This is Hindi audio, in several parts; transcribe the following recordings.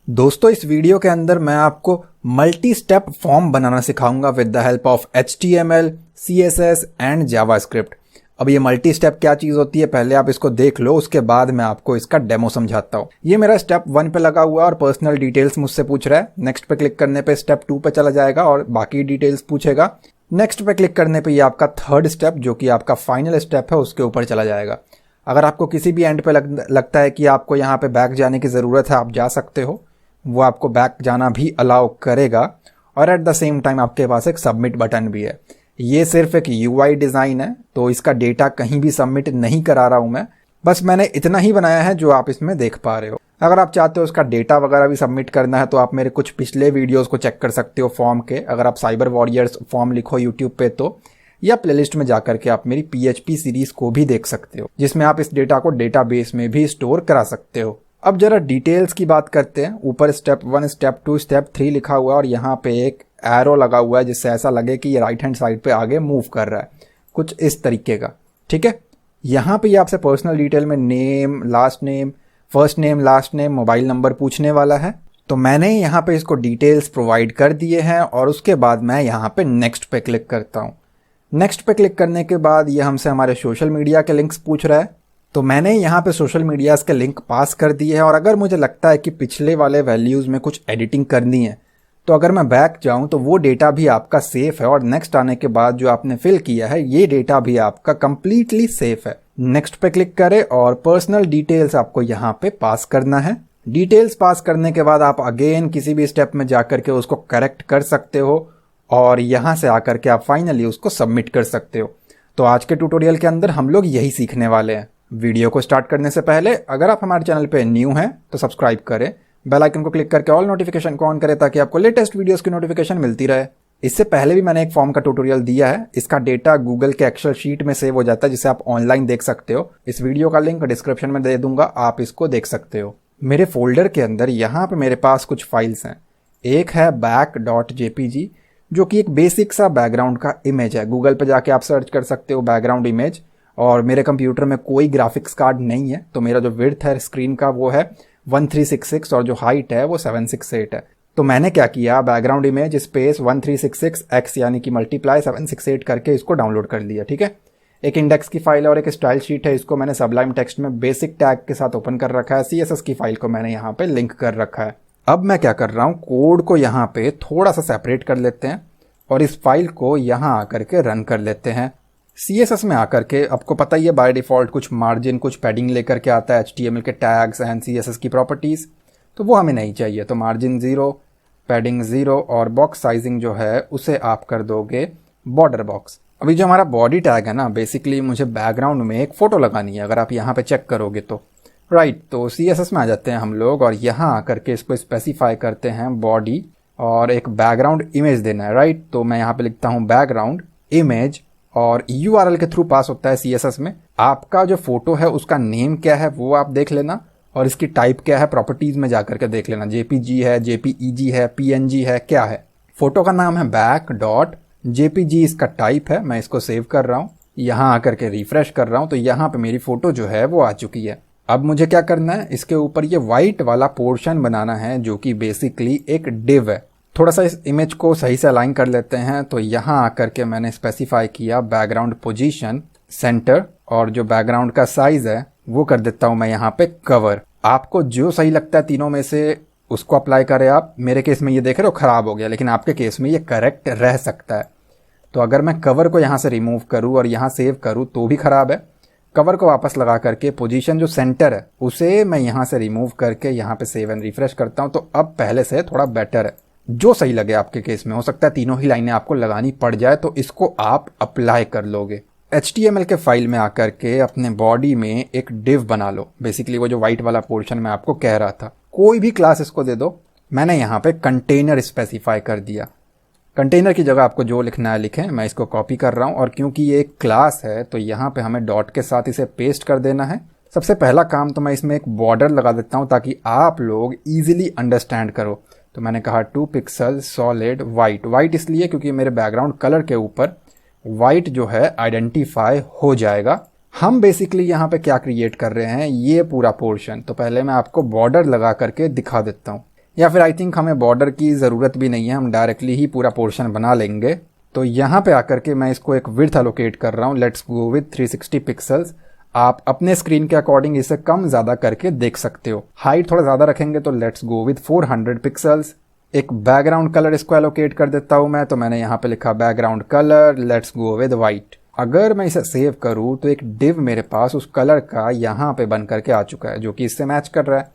दोस्तों इस वीडियो के अंदर मैं आपको मल्टी स्टेप फॉर्म बनाना सिखाऊंगा with the help of HTML, CSS and JavaScript. अब ये मल्टी स्टेप क्या चीज होती है पहले आप इसको देख लो, उसके बाद मैं आपको इसका डेमो समझाता हूँ। ये मेरा स्टेप 1 पे लगा हुआ है और पर्सनल डिटेल्स मुझसे पूछ रहा है। नेक्स्ट पे क्लिक करने पे स्टेप 2 पे चला जाएगा और बाकी डिटेल्स पूछेगा। नेक्स्ट पे क्लिक करने पे ये आपका थर्ड स्टेप जो कि आपका फाइनल स्टेप है उसके ऊपर चला जाएगा। अगर आपको किसी भी एंड पे लगता है कि आपको यहाँ पे बैक जाने की ज़रूरत है, आप जा सकते हो, वो आपको बैक जाना भी अलाउ करेगा। और एट द सेम टाइम आपके पास एक सबमिट बटन भी है। ये सिर्फ एक UI डिज़ाइन है, तो इसका डेटा कहीं भी सबमिट नहीं करा रहा हूँ मैं, बस मैंने इतना ही बनाया है जो आप इसमें देख पा रहे हो। अगर आप चाहते हो इसका डेटा वगैरह भी सबमिट करना है तो आप मेरे कुछ पिछले वीडियोस को चेक कर सकते हो फॉर्म के। अगर आप साइबर वॉरियर्स फॉर्म लिखो यूट्यूब पे तो, या प्लेलिस्ट में जाकर के आप मेरी PHP सीरीज को भी देख सकते हो, जिसमें आप इस डेटा को डेटाबेस में भी स्टोर करा सकते हो। अब जरा डिटेल्स की बात करते हैं। ऊपर स्टेप 1, स्टेप 2, स्टेप 3 लिखा हुआ है और यहाँ पे एक एरो लगा हुआ है जिससे ऐसा लगे कि ये राइट हैंड साइड पे आगे मूव कर रहा है, कुछ इस तरीके का। ठीक है, यहाँ पे ये आपसे पर्सनल डिटेल में name, last name, first name, last name, mobile number पूछने वाला है। तो मैंने यहाँ पे इसको डिटेल्स प्रोवाइड कर दिए हैं और उसके बाद मैं यहाँ पे नेक्स्ट पे क्लिक करता हूँ। नेक्स्ट पे क्लिक करने के बाद ये हमसे हमारे सोशल मीडिया के लिंक्स पूछ रहा है, तो मैंने यहाँ पे सोशल मीडियाज के लिंक पास कर दिए हैं। और अगर मुझे लगता है कि पिछले वाले वैल्यूज़ में कुछ एडिटिंग करनी है तो अगर मैं बैक जाऊं तो वो डेटा भी आपका सेफ है और नेक्स्ट आने के बाद जो आपने फिल किया है ये डेटा भी आपका कंप्लीटली सेफ है। नेक्स्ट पे क्लिक करें और पर्सनल डिटेल्स आपको यहाँ पे पास करना है। डिटेल्स पास करने के बाद आप अगेन किसी भी स्टेप में जाकर के उसको करेक्ट कर सकते हो और यहाँ से आकर के आप फाइनली उसको सबमिट कर सकते हो। तो आज के ट्यूटोरियल के अंदर हम लोग यही सीखने वाले हैं। वीडियो को स्टार्ट करने से पहले अगर आप हमारे चैनल पे न्यू हैं तो सब्सक्राइब करें, बेल आइकन को क्लिक करके ऑल नोटिफिकेशन को ऑन करें ताकि आपको लेटेस्ट वीडियोस की नोटिफिकेशन मिलती रहे। इससे पहले भी मैंने एक फॉर्म का ट्यूटोरियल दिया है, इसका डेटा गूगल के एक्सेल शीट में सेव हो जाता है जिसे आप ऑनलाइन देख सकते हो। इस वीडियो का लिंक डिस्क्रिप्शन में दे दूंगा, आप इसको देख सकते हो। मेरे फोल्डर के अंदर यहाँ पे मेरे पास कुछ फाइल्स हैं। एक है back.jpg जो कि एक बेसिक सा बैकग्राउंड का इमेज है। गूगल पे जाके आप सर्च कर सकते हो बैकग्राउंड इमेज। और मेरे कंप्यूटर में कोई ग्राफिक्स कार्ड नहीं है तो मेरा जो विड्थ है स्क्रीन का वो है 1366 और जो हाइट है वो 768 है। तो मैंने क्या किया, बैकग्राउंड इमेज स्पेस 1366x यानी कि मल्टीप्लाई 768 करके इसको डाउनलोड कर लिया। ठीक है, एक इंडेक्स की फाइल है और एक स्टाइल शीट है। इसको मैंने सबलाइम टेक्स्ट में बेसिक टैग के साथ ओपन कर रखा है। CSS की फाइल को मैंने यहाँ पे लिंक कर रखा है। अब मैं क्या कर रहा हूँ, कोड को यहाँ पे थोड़ा सा सेपरेट कर लेते हैं और इस फाइल को यहाँ आकर के रन कर लेते हैं। CSS में आकर के आपको पता ही है बाय डिफॉल्ट कुछ मार्जिन, कुछ पैडिंग लेकर के आता है, HTML के टैग्स एंड CSS की प्रॉपर्टीज, तो वो हमें नहीं चाहिए। तो मार्जिन 0, पैडिंग 0 और बॉक्स साइजिंग जो है उसे आप कर दोगे बॉर्डर बॉक्स। अभी जो हमारा बॉडी टैग है ना, बेसिकली मुझे बैकग्राउंड में एक फोटो लगानी है। अगर आप यहाँ पे चेक करोगे तो राइट, तो CSS में आ जाते हैं हम लोग और यहाँ आकर के इसको स्पेसिफाई करते हैं बॉडी और एक बैकग्राउंड इमेज देना है। राइट, तो मैं यहाँ पे लिखता हूँ बैकग्राउंड इमेज और URL के थ्रू पास होता है CSS में। आपका जो फोटो है उसका नेम क्या है वो आप देख लेना और इसकी टाइप क्या है प्रॉपर्टीज में जाकर के देख लेना। JPG है, JPEG है, PNG है, क्या है। फोटो का नाम है back.jpg, इसका टाइप है। मैं इसको सेव कर रहा हूँ, यहाँ आकर के रिफ्रेश कर रहा हूँ तो यहाँ पे मेरी फोटो जो है वो आ चुकी है। अब मुझे क्या करना है, इसके ऊपर ये व्हाइट वाला पोर्शन बनाना है जो कि बेसिकली एक डिव है। थोड़ा सा इस इमेज को सही से अलाइन कर लेते हैं। तो यहाँ आकर के मैंने स्पेसिफाई किया बैकग्राउंड पोजीशन, सेंटर और जो बैकग्राउंड का साइज है वो कर देता हूँ मैं यहाँ पे कवर। आपको जो सही लगता है तीनों में से उसको अप्लाई करें आप। मेरे केस में ये देख रहे हो खराब हो गया, लेकिन आपके केस में ये करेक्ट रह सकता है। तो अगर मैं कवर को यहाँ से रिमूव करूँ और यहाँ सेव करूँ तो भी खराब है। कवर को वापस लगा करके पोजीशन जो सेंटर है उसे मैं यहाँ से रिमूव करके यहाँ पे सेव एंड रिफ्रेश करता हूँ। तो अब पहले से थोड़ा बेटर है। जो सही लगे आपके केस में, हो सकता है तीनों ही लाइनें आपको लगानी पड़ जाए तो इसको आप अप्लाई कर लोगे। HTML के फाइल में आकर के अपने बॉडी में एक डिव बना लो। बेसिकली वो जो व्हाइट वाला पोर्शन मैं आपको कह रहा था, कोई भी क्लास इसको दे दो। मैंने यहाँ पे कंटेनर स्पेसिफाई कर दिया। कंटेनर की जगह आपको जो लिखना है लिखें, मैं इसको कॉपी कर रहा हूँ और क्योंकि ये एक क्लास है तो यहाँ पे हमें डॉट के साथ इसे पेस्ट कर देना है। सबसे पहला काम तो मैं इसमें एक बॉर्डर लगा देता हूँ ताकि आप लोग इजीली अंडरस्टैंड करो। तो मैंने कहा 2 पिक्सल सॉलिड वाइट। वाइट इसलिए क्योंकि मेरे बैकग्राउंड कलर के ऊपर वाइट जो है आइडेंटिफाई हो जाएगा। हम बेसिकली यहाँ पे क्या क्रिएट कर रहे हैं, ये पूरा पोर्शन। तो पहले मैं आपको बॉर्डर लगा करके दिखा देता हूँ। या फिर आई थिंक हमें बॉर्डर की ज़रूरत भी नहीं है, हम डायरेक्टली ही पूरा पोर्शन बना लेंगे। तो यहाँ पे आकर के मैं इसको एक विड्थ एलोकेट कर रहा हूँ, लेट्स गो विद 360 पिक्सल्स। आप अपने स्क्रीन के अकॉर्डिंग इसे कम ज़्यादा करके देख सकते हो। हाइट थोड़ा ज़्यादा रखेंगे तो लेट्स गो विद 400 पिक्सल्स। एक बैकग्राउंड कलर इसको एलोकेट कर देता हूँ मैं, तो मैंने यहाँ पे लिखा background colour, let's go with white. अगर मैं इसे सेव करूँ तो एक डिव मेरे पास उस कलर का यहाँ पे बन करके आ चुका है, जो कि इससे मैच कर रहा है।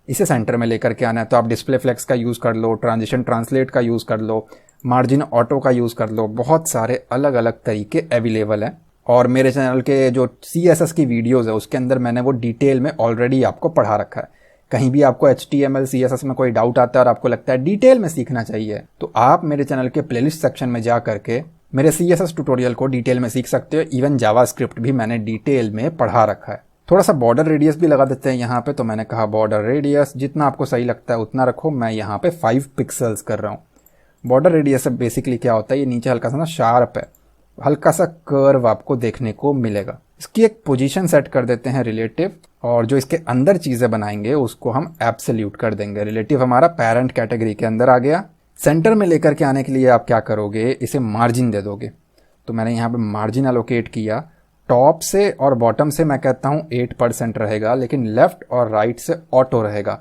इसे सेंटर में लेकर के आना है तो आप डिस्प्ले फ्लेक्स का यूज़ कर लो, ट्रांजिशन ट्रांसलेट का यूज़ कर लो, मार्जिन ऑटो का यूज़ कर लो। बहुत सारे अलग अलग तरीके अवेलेबल हैं और मेरे चैनल के जो CSS की वीडियोज़ है उसके अंदर मैंने वो डिटेल में ऑलरेडी आपको पढ़ा रखा है। कहीं भी आपको HTML CSS में कोई डाउट आता है और आपको लगता है डिटेल में सीखना चाहिए, तो आप मेरे चैनल के प्लेलिस्ट सेक्शन में जा करके मेरे CSS ट्यूटोरियल को डिटेल में सीख सकते हो। इवन जावास्क्रिप्ट भी मैंने डिटेल में पढ़ा रखा है। थोड़ा सा बॉर्डर रेडियस भी लगा देते हैं यहाँ पे, तो मैंने कहा बॉर्डर रेडियस जितना आपको सही लगता है उतना रखो। मैं यहाँ पे 5 पिक्सल्स कर रहा हूँ। बॉर्डर रेडियस से बेसिकली क्या होता है, ये नीचे हल्का सा ना शार्प है, हल्का सा कर्व आपको देखने को मिलेगा। इसकी एक पोजीशन सेट कर देते हैं रिलेटिव, और जो इसके अंदर चीज़ें बनाएंगे उसको हम एब्सोल्यूट कर देंगे। रिलेटिव हमारा पेरेंट कैटेगरी के अंदर आ गया। सेंटर में लेकर के आने के लिए आप क्या करोगे, इसे मार्जिन दे दोगे। तो मैंने यहाँ पे मार्जिन एलोकेट किया। टॉप से और बॉटम से मैं कहता हूँ 8% रहेगा, लेकिन लेफ्ट और राइट से ऑटो रहेगा।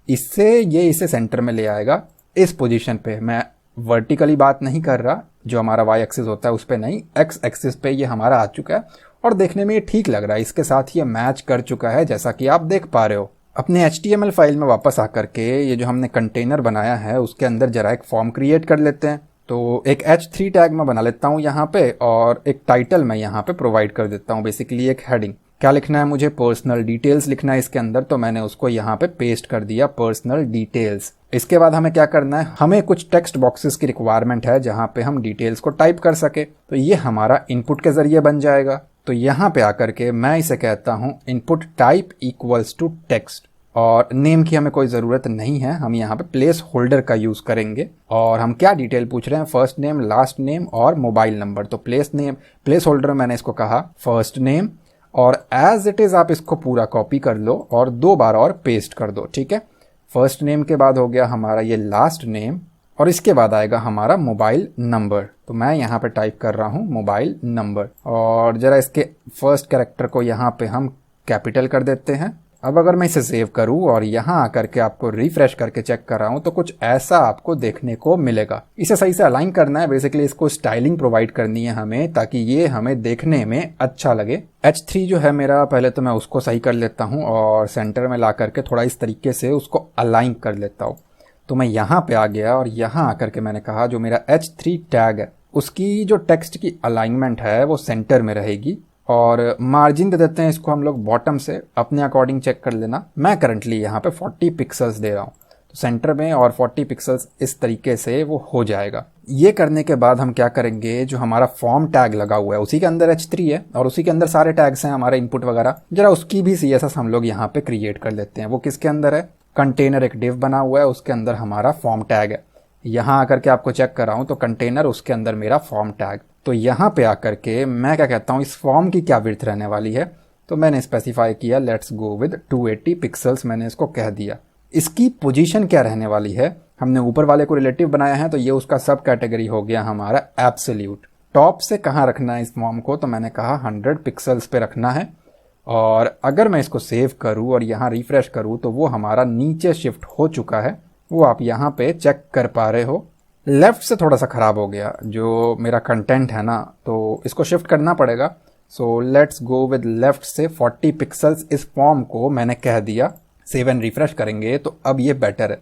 इससे ये इसे सेंटर में ले आएगा इस पोजीशन पे। मैं वर्टिकली बात नहीं कर रहा, जो हमारा वाई एक्सिस होता है उस पे नहीं, एक्स एक्सिस पे ये हमारा आ चुका है और देखने में ये ठीक लग रहा है। इसके साथ ये मैच कर चुका है जैसा कि आप देख पा रहे हो। अपने HTML फाइल में वापस आकर के ये जो हमने कंटेनर बनाया है उसके अंदर जरा एक फॉर्म क्रिएट कर लेते हैं। तो एक H3 टैग मैं बना लेता हूँ यहाँ पे, और एक टाइटल मैं यहाँ पे प्रोवाइड कर देता हूँ, बेसिकली एक हेडिंग। क्या लिखना है मुझे, पर्सनल डिटेल्स लिखना है इसके अंदर, तो मैंने उसको यहाँ पे पेस्ट कर दिया, पर्सनल डिटेल्स। इसके बाद हमें क्या करना है, हमें कुछ टेक्स्ट बॉक्सेस की रिक्वायरमेंट है जहाँ पे हम डिटेल्स को टाइप कर सके। तो ये हमारा इनपुट के जरिए बन जाएगा। तो यहाँ पे आकर के मैं इसे कहता हूँ input type equals to text, और नेम की हमें कोई ज़रूरत नहीं है, हम यहाँ पे प्लेस होल्डर का यूज़ करेंगे। और हम क्या डिटेल पूछ रहे हैं, फर्स्ट नेम, लास्ट नेम और मोबाइल नंबर। तो प्लेस होल्डर मैंने इसको कहा फर्स्ट नेम, और एज इट इज़ आप इसको पूरा कॉपी कर लो और 2 बार और पेस्ट कर दो, ठीक है। फर्स्ट नेम के बाद हो गया हमारा ये लास्ट नेम, और इसके बाद आएगा हमारा मोबाइल नंबर। तो मैं यहाँ पे टाइप कर रहा हूँ मोबाइल नंबर, और ज़रा इसके फर्स्ट कैरेक्टर को यहाँ पे हम कैपिटल कर देते हैं। अब अगर मैं इसे सेव करूं और यहाँ आकर के आपको रिफ्रेश करके चेक कर रहा हूं तो कुछ ऐसा आपको देखने को मिलेगा। इसे सही से अलाइन करना है, बेसिकली इसको स्टाइलिंग प्रोवाइड करनी है हमें, ताकि ये हमें देखने में अच्छा लगे। H3 जो है मेरा, पहले तो मैं उसको सही कर लेता हूँ और सेंटर में ला करके थोड़ा इस तरीके से उसको अलाइन कर लेता हूँ। तो मैं यहाँ पे आ गया और यहाँ आकर के मैंने कहा जो मेरा H3 टैग है उसकी जो टेक्स्ट की अलाइनमेंट है वो सेंटर में रहेगी, और मार्जिन दे देते हैं इसको हम लोग बॉटम से, अपने अकॉर्डिंग चेक कर लेना। मैं करंटली यहाँ पे 40 पिक्सल्स दे रहा हूँ, तो सेंटर में और 40 पिक्सल्स इस तरीके से वो हो जाएगा। ये करने के बाद हम क्या करेंगे, जो हमारा फॉर्म टैग लगा हुआ है उसी के अंदर H3 है और उसी के अंदर सारे टैग्स हैं हमारे इनपुट वगैरह, जरा उसकी भी CSS हम लोग यहाँ पे क्रिएट कर लेते हैं। वो किसके अंदर है, कंटेनर एक डिव बना हुआ है उसके अंदर हमारा फॉर्म टैग है। यहाँ आकर के आपको चेक कर रहा हूँ तो कंटेनर उसके अंदर मेरा फॉर्म टैग। तो यहाँ पे आकर के मैं क्या कहता हूँ, इस फॉर्म की क्या विड्थ रहने वाली है, तो मैंने स्पेसिफाई किया लेट्स गो विद 280 पिक्सल्स, मैंने इसको कह दिया। इसकी पोजीशन क्या रहने वाली है, हमने ऊपर वाले को रिलेटिव बनाया है तो ये उसका सब कैटेगरी हो गया हमारा एब्सोल्यूट। टॉप से कहाँ रखना है इस फॉर्म को, तो मैंने कहा 100 पिक्सल्स पे रखना है। और अगर मैं इसको सेव करूँ और यहाँ रिफ्रेश करूँ तो वो हमारा नीचे शिफ्ट हो चुका है, वो आप यहाँ पे चेक कर पा रहे हो। लेफ्ट से थोड़ा सा ख़राब हो गया जो मेरा कंटेंट है ना, तो इसको शिफ्ट करना पड़ेगा। So let's go with left से 40 पिक्सल्स इस फॉर्म को मैंने कह दिया। सेव एंड रिफ्रेश करेंगे तो अब ये बेटर है।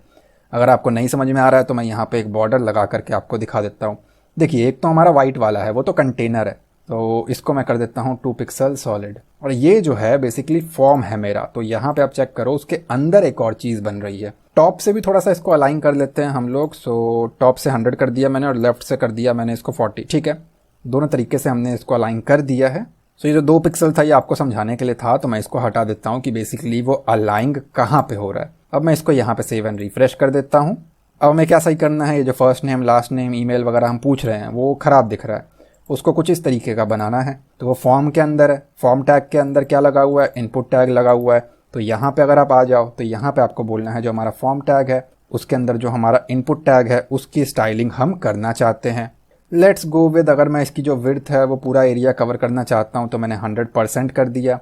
अगर आपको नहीं समझ में आ रहा है तो मैं यहाँ पे एक बॉर्डर लगा करके आपको दिखा देता हूँ। देखिए, एक तो हमारा वाइट वाला है, वो तो कंटेनर है, तो इसको मैं कर देता हूँ 2 पिक्सल सॉलिड। और ये जो है बेसिकली फॉर्म है मेरा, तो यहाँ पे आप चेक करो उसके अंदर एक और चीज़ बन रही है। टॉप से भी थोड़ा सा इसको अलाइन कर लेते हैं हम लोग। सो टॉप से 100 कर दिया मैंने और लेफ्ट से कर दिया मैंने इसको 40, ठीक है। दोनों तरीके से हमने इसको अलाइन कर दिया है। सो ये जो 2 पिक्सल था ये आपको समझाने के लिए था, तो मैं इसको हटा देता हूँ कि बेसिकली वो अलाइंग कहाँ पे हो रहा है। अब मैं इसको यहाँ पे सेव एंड रिफ्रेश कर देता हूँ। अब हमें क्या सही करना है, ये जो first name, last name, email वगैरह हम पूछ रहे हैं वो खराब दिख रहा है, उसको कुछ इस तरीके का बनाना है। तो वो फॉर्म के अंदर है, फॉर्म टैग के अंदर क्या लगा हुआ है, इनपुट टैग लगा हुआ है। तो यहाँ पे अगर आप आ जाओ तो यहाँ पे आपको बोलना है जो हमारा फॉर्म टैग है उसके अंदर जो हमारा इनपुट टैग है उसकी स्टाइलिंग हम करना चाहते हैं। लेट्स गो विद, अगर मैं इसकी जो विड्थ है वो पूरा एरिया कवर करना चाहता हूँ तो मैंने 100% कर दिया।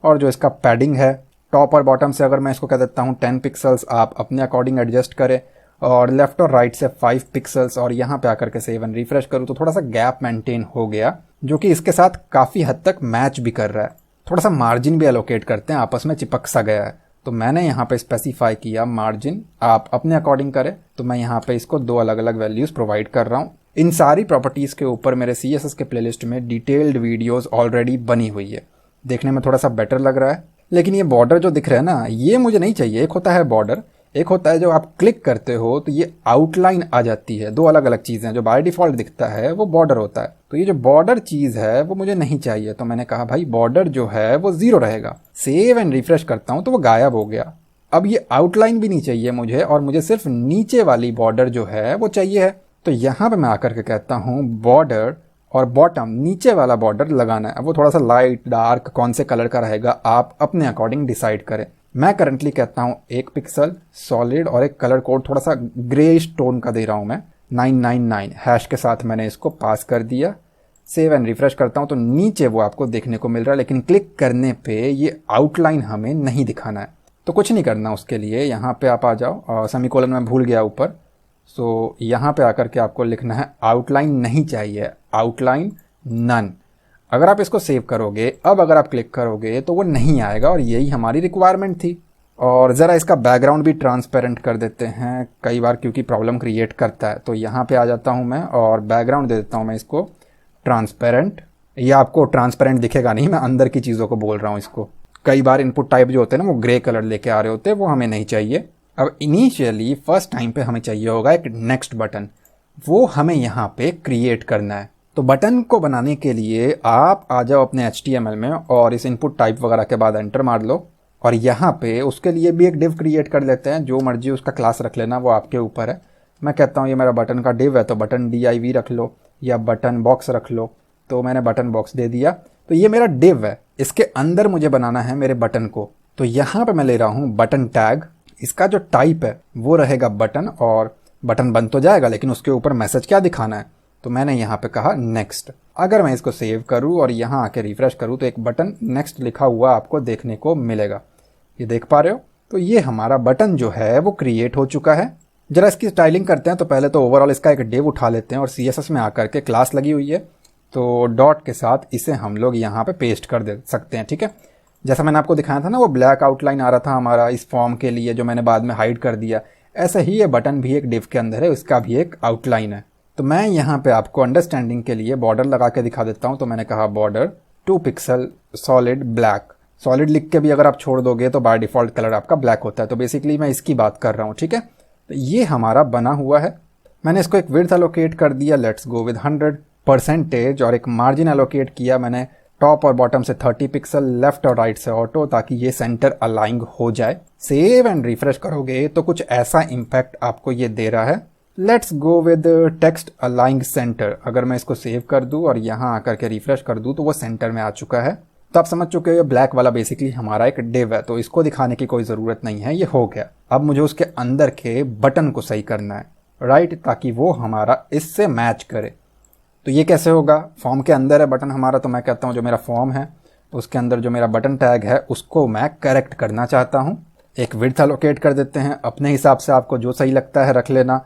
और जो इसका पैडिंग है टॉप और बॉटम से अगर मैं इसको कह देता हूँ 10 पिक्सल्स, आप अपने अकॉर्डिंग एडजस्ट करें। और लेफ्ट और राइट से 5 पिक्सल्स, और यहाँ पे आकर के सेव एंड रिफ्रेश करूँ तो थोड़ा सा गैप मेंटेन हो गया, जो कि इसके साथ काफ़ी हद तक मैच भी कर रहा है। थोड़ा सा मार्जिन भी एलोकेट करते हैं, आपस में चिपक सा गया है, तो मैंने यहाँ पे स्पेसिफाई किया मार्जिन, आप अपने अकॉर्डिंग करें। तो मैं यहाँ पे इसको 2 अलग अलग वैल्यूज़ प्रोवाइड कर रहा हूँ। इन सारी प्रॉपर्टीज़ के ऊपर मेरे CSS के प्लेलिस्ट में डिटेल्ड वीडियोस ऑलरेडी बनी हुई है, देखने में थोड़ा सा बेटर लग रहा है। लेकिन ये बॉर्डर जो दिख रहा है ना, ये मुझे नहीं चाहिए। एक होता है बॉर्डर, एक होता है जो आप क्लिक करते हो तो ये आउटलाइन आ जाती है। 2 अलग अलग चीज़ें हैं। जो बाय डिफ़ॉल्ट दिखता है वो बॉर्डर होता है, तो ये जो बॉर्डर चीज़ है वो मुझे नहीं चाहिए। तो मैंने कहा भाई बॉर्डर जो है वो 0 रहेगा। सेव एंड रिफ्रेश करता हूँ तो वो गायब हो गया। अब ये आउटलाइन भी नहीं चाहिए मुझे, और मुझे सिर्फ नीचे वाली बॉर्डर जो है वो चाहिए है। तो यहाँ पे मैं आकर के कहता हूँ बॉर्डर, और बॉटम नीचे वाला बॉर्डर लगाना है। अब वो थोड़ा सा लाइट डार्क कौन से कलर का रहेगा आप अपने अकॉर्डिंग डिसाइड करें। मैं करंटली कहता हूँ 1 पिक्सल सॉलिड, और एक कलर कोड थोड़ा सा ग्रेइश टोन का दे रहा हूँ मैं, 999 हैश के साथ मैंने इसको पास कर दिया। सेव एंड रिफ्रेश करता हूँ तो नीचे वो आपको देखने को मिल रहा है, लेकिन क्लिक करने पे ये आउटलाइन हमें नहीं दिखाना है। तो कुछ नहीं करना उसके लिए, यहाँ पे आप आ जाओ, और सेमीकोलन में भूल गया ऊपर, सो यहाँ पे आकर के आपको लिखना है आउटलाइन नहीं चाहिए, आउटलाइन नन। अगर आप इसको सेव करोगे, अब अगर आप क्लिक करोगे तो वो नहीं आएगा, और यही हमारी रिक्वायरमेंट थी। और ज़रा इसका बैकग्राउंड भी ट्रांसपेरेंट कर देते हैं कई बार, क्योंकि प्रॉब्लम क्रिएट करता है। तो यहाँ पे आ जाता हूँ मैं और बैकग्राउंड दे देता हूँ मैं इसको ट्रांसपेरेंट। ये आपको ट्रांसपेरेंट दिखेगा नहीं, मैं अंदर की चीज़ों को बोल रहा हूँ इसको। कई बार इनपुट टाइप जो होते हैं ना वो ग्रे कलर लेके आ रहे होते हैं, वो हमें नहीं चाहिए। अब इनिशियली फर्स्ट टाइम पे हमें चाहिए होगा एक नेक्स्ट बटन, वो हमें यहाँ पे क्रिएट करना है। तो बटन को बनाने के लिए आप आ जाओ अपने HTML में, और इस इनपुट टाइप वगैरह के बाद एंटर मार लो। और यहाँ पे उसके लिए भी एक डिव क्रिएट कर लेते हैं, जो मर्जी उसका क्लास रख लेना, वो आपके ऊपर है। मैं कहता हूँ ये मेरा बटन का डिव है तो बटन div रख लो, या बटन बॉक्स रख लो। तो मैंने बटन बॉक्स दे दिया। तो ये मेरा डिव है, इसके अंदर मुझे बनाना है मेरे बटन को। तो यहाँ पे मैं ले रहा हूँ बटन टैग, इसका जो टाइप है वो रहेगा बटन, और बटन बन तो जाएगा लेकिन उसके ऊपर मैसेज क्या दिखाना है, तो मैंने यहाँ पे कहा नेक्स्ट। अगर मैं इसको सेव करूँ और यहाँ आके रिफ्रेश करूँ तो एक बटन नेक्स्ट लिखा हुआ आपको देखने को मिलेगा, ये देख पा रहे हो। तो ये हमारा बटन जो है वो क्रिएट हो चुका है। जरा इसकी स्टाइलिंग करते हैं। तो पहले तो ओवरऑल इसका एक डिव उठा लेते हैं, और CSS में आकर के क्लास लगी हुई है तो डॉट के साथ इसे हम लोग यहाँ पे पेस्ट कर दे सकते हैं, ठीक है। जैसा मैंने आपको दिखाया था ना, वो ब्लैक आउटलाइन आ रहा था हमारा इस फॉर्म के लिए, जो मैंने बाद में हाइड कर दिया, ऐसे ही ये बटन भी एक डिव के अंदर है, उसका भी एक आउटलाइन है। तो मैं यहाँ पे आपको अंडरस्टैंडिंग के लिए बॉर्डर लगा के दिखा देता हूँ। तो मैंने कहा border 2 pixel solid black. Solid लिख के भी अगर आप छोड़ दोगे तो बाय डिफॉल्ट कलर आपका ब्लैक होता है। तो बेसिकली मैं इसकी बात कर रहा हूँ, ठीक है। तो ये हमारा बना हुआ है। मैंने इसको एक विड्थ एलोकेट कर दिया, लेट्स गो विद 100%, और एक मार्जिन एलोकेट किया मैंने टॉप और बॉटम से 30 पिक्सल, लेफ्ट और राइट से ऑटो, ताकि ये सेंटर अलाइंग हो जाए। सेव एंड रिफ्रेश करोगे तो कुछ ऐसा इंपैक्ट आपको ये दे रहा है। Let's go with text aligning centre. अगर मैं इसको सेव कर दूं और यहाँ आकर के रिफ्रेश कर दूं तो वो सेंटर में आ चुका है। तो आप समझ चुके हो ब्लैक वाला बेसिकली हमारा एक डिव है, तो इसको दिखाने की कोई ज़रूरत नहीं है, ये हो गया। अब मुझे उसके अंदर के बटन को सही करना है, राइट, ताकि वो हमारा इससे मैच करे। तो ये कैसे होगा? फॉर्म के अंदर है बटन हमारा, तो मैं कहता हूँ जो मेरा फॉर्म है उसके अंदर जो मेरा बटन टैग है उसको मैं करेक्ट करना चाहता हूँ। एक विड्थ एलोकेट कर देते हैं, अपने हिसाब से आपको जो सही लगता है रख लेना।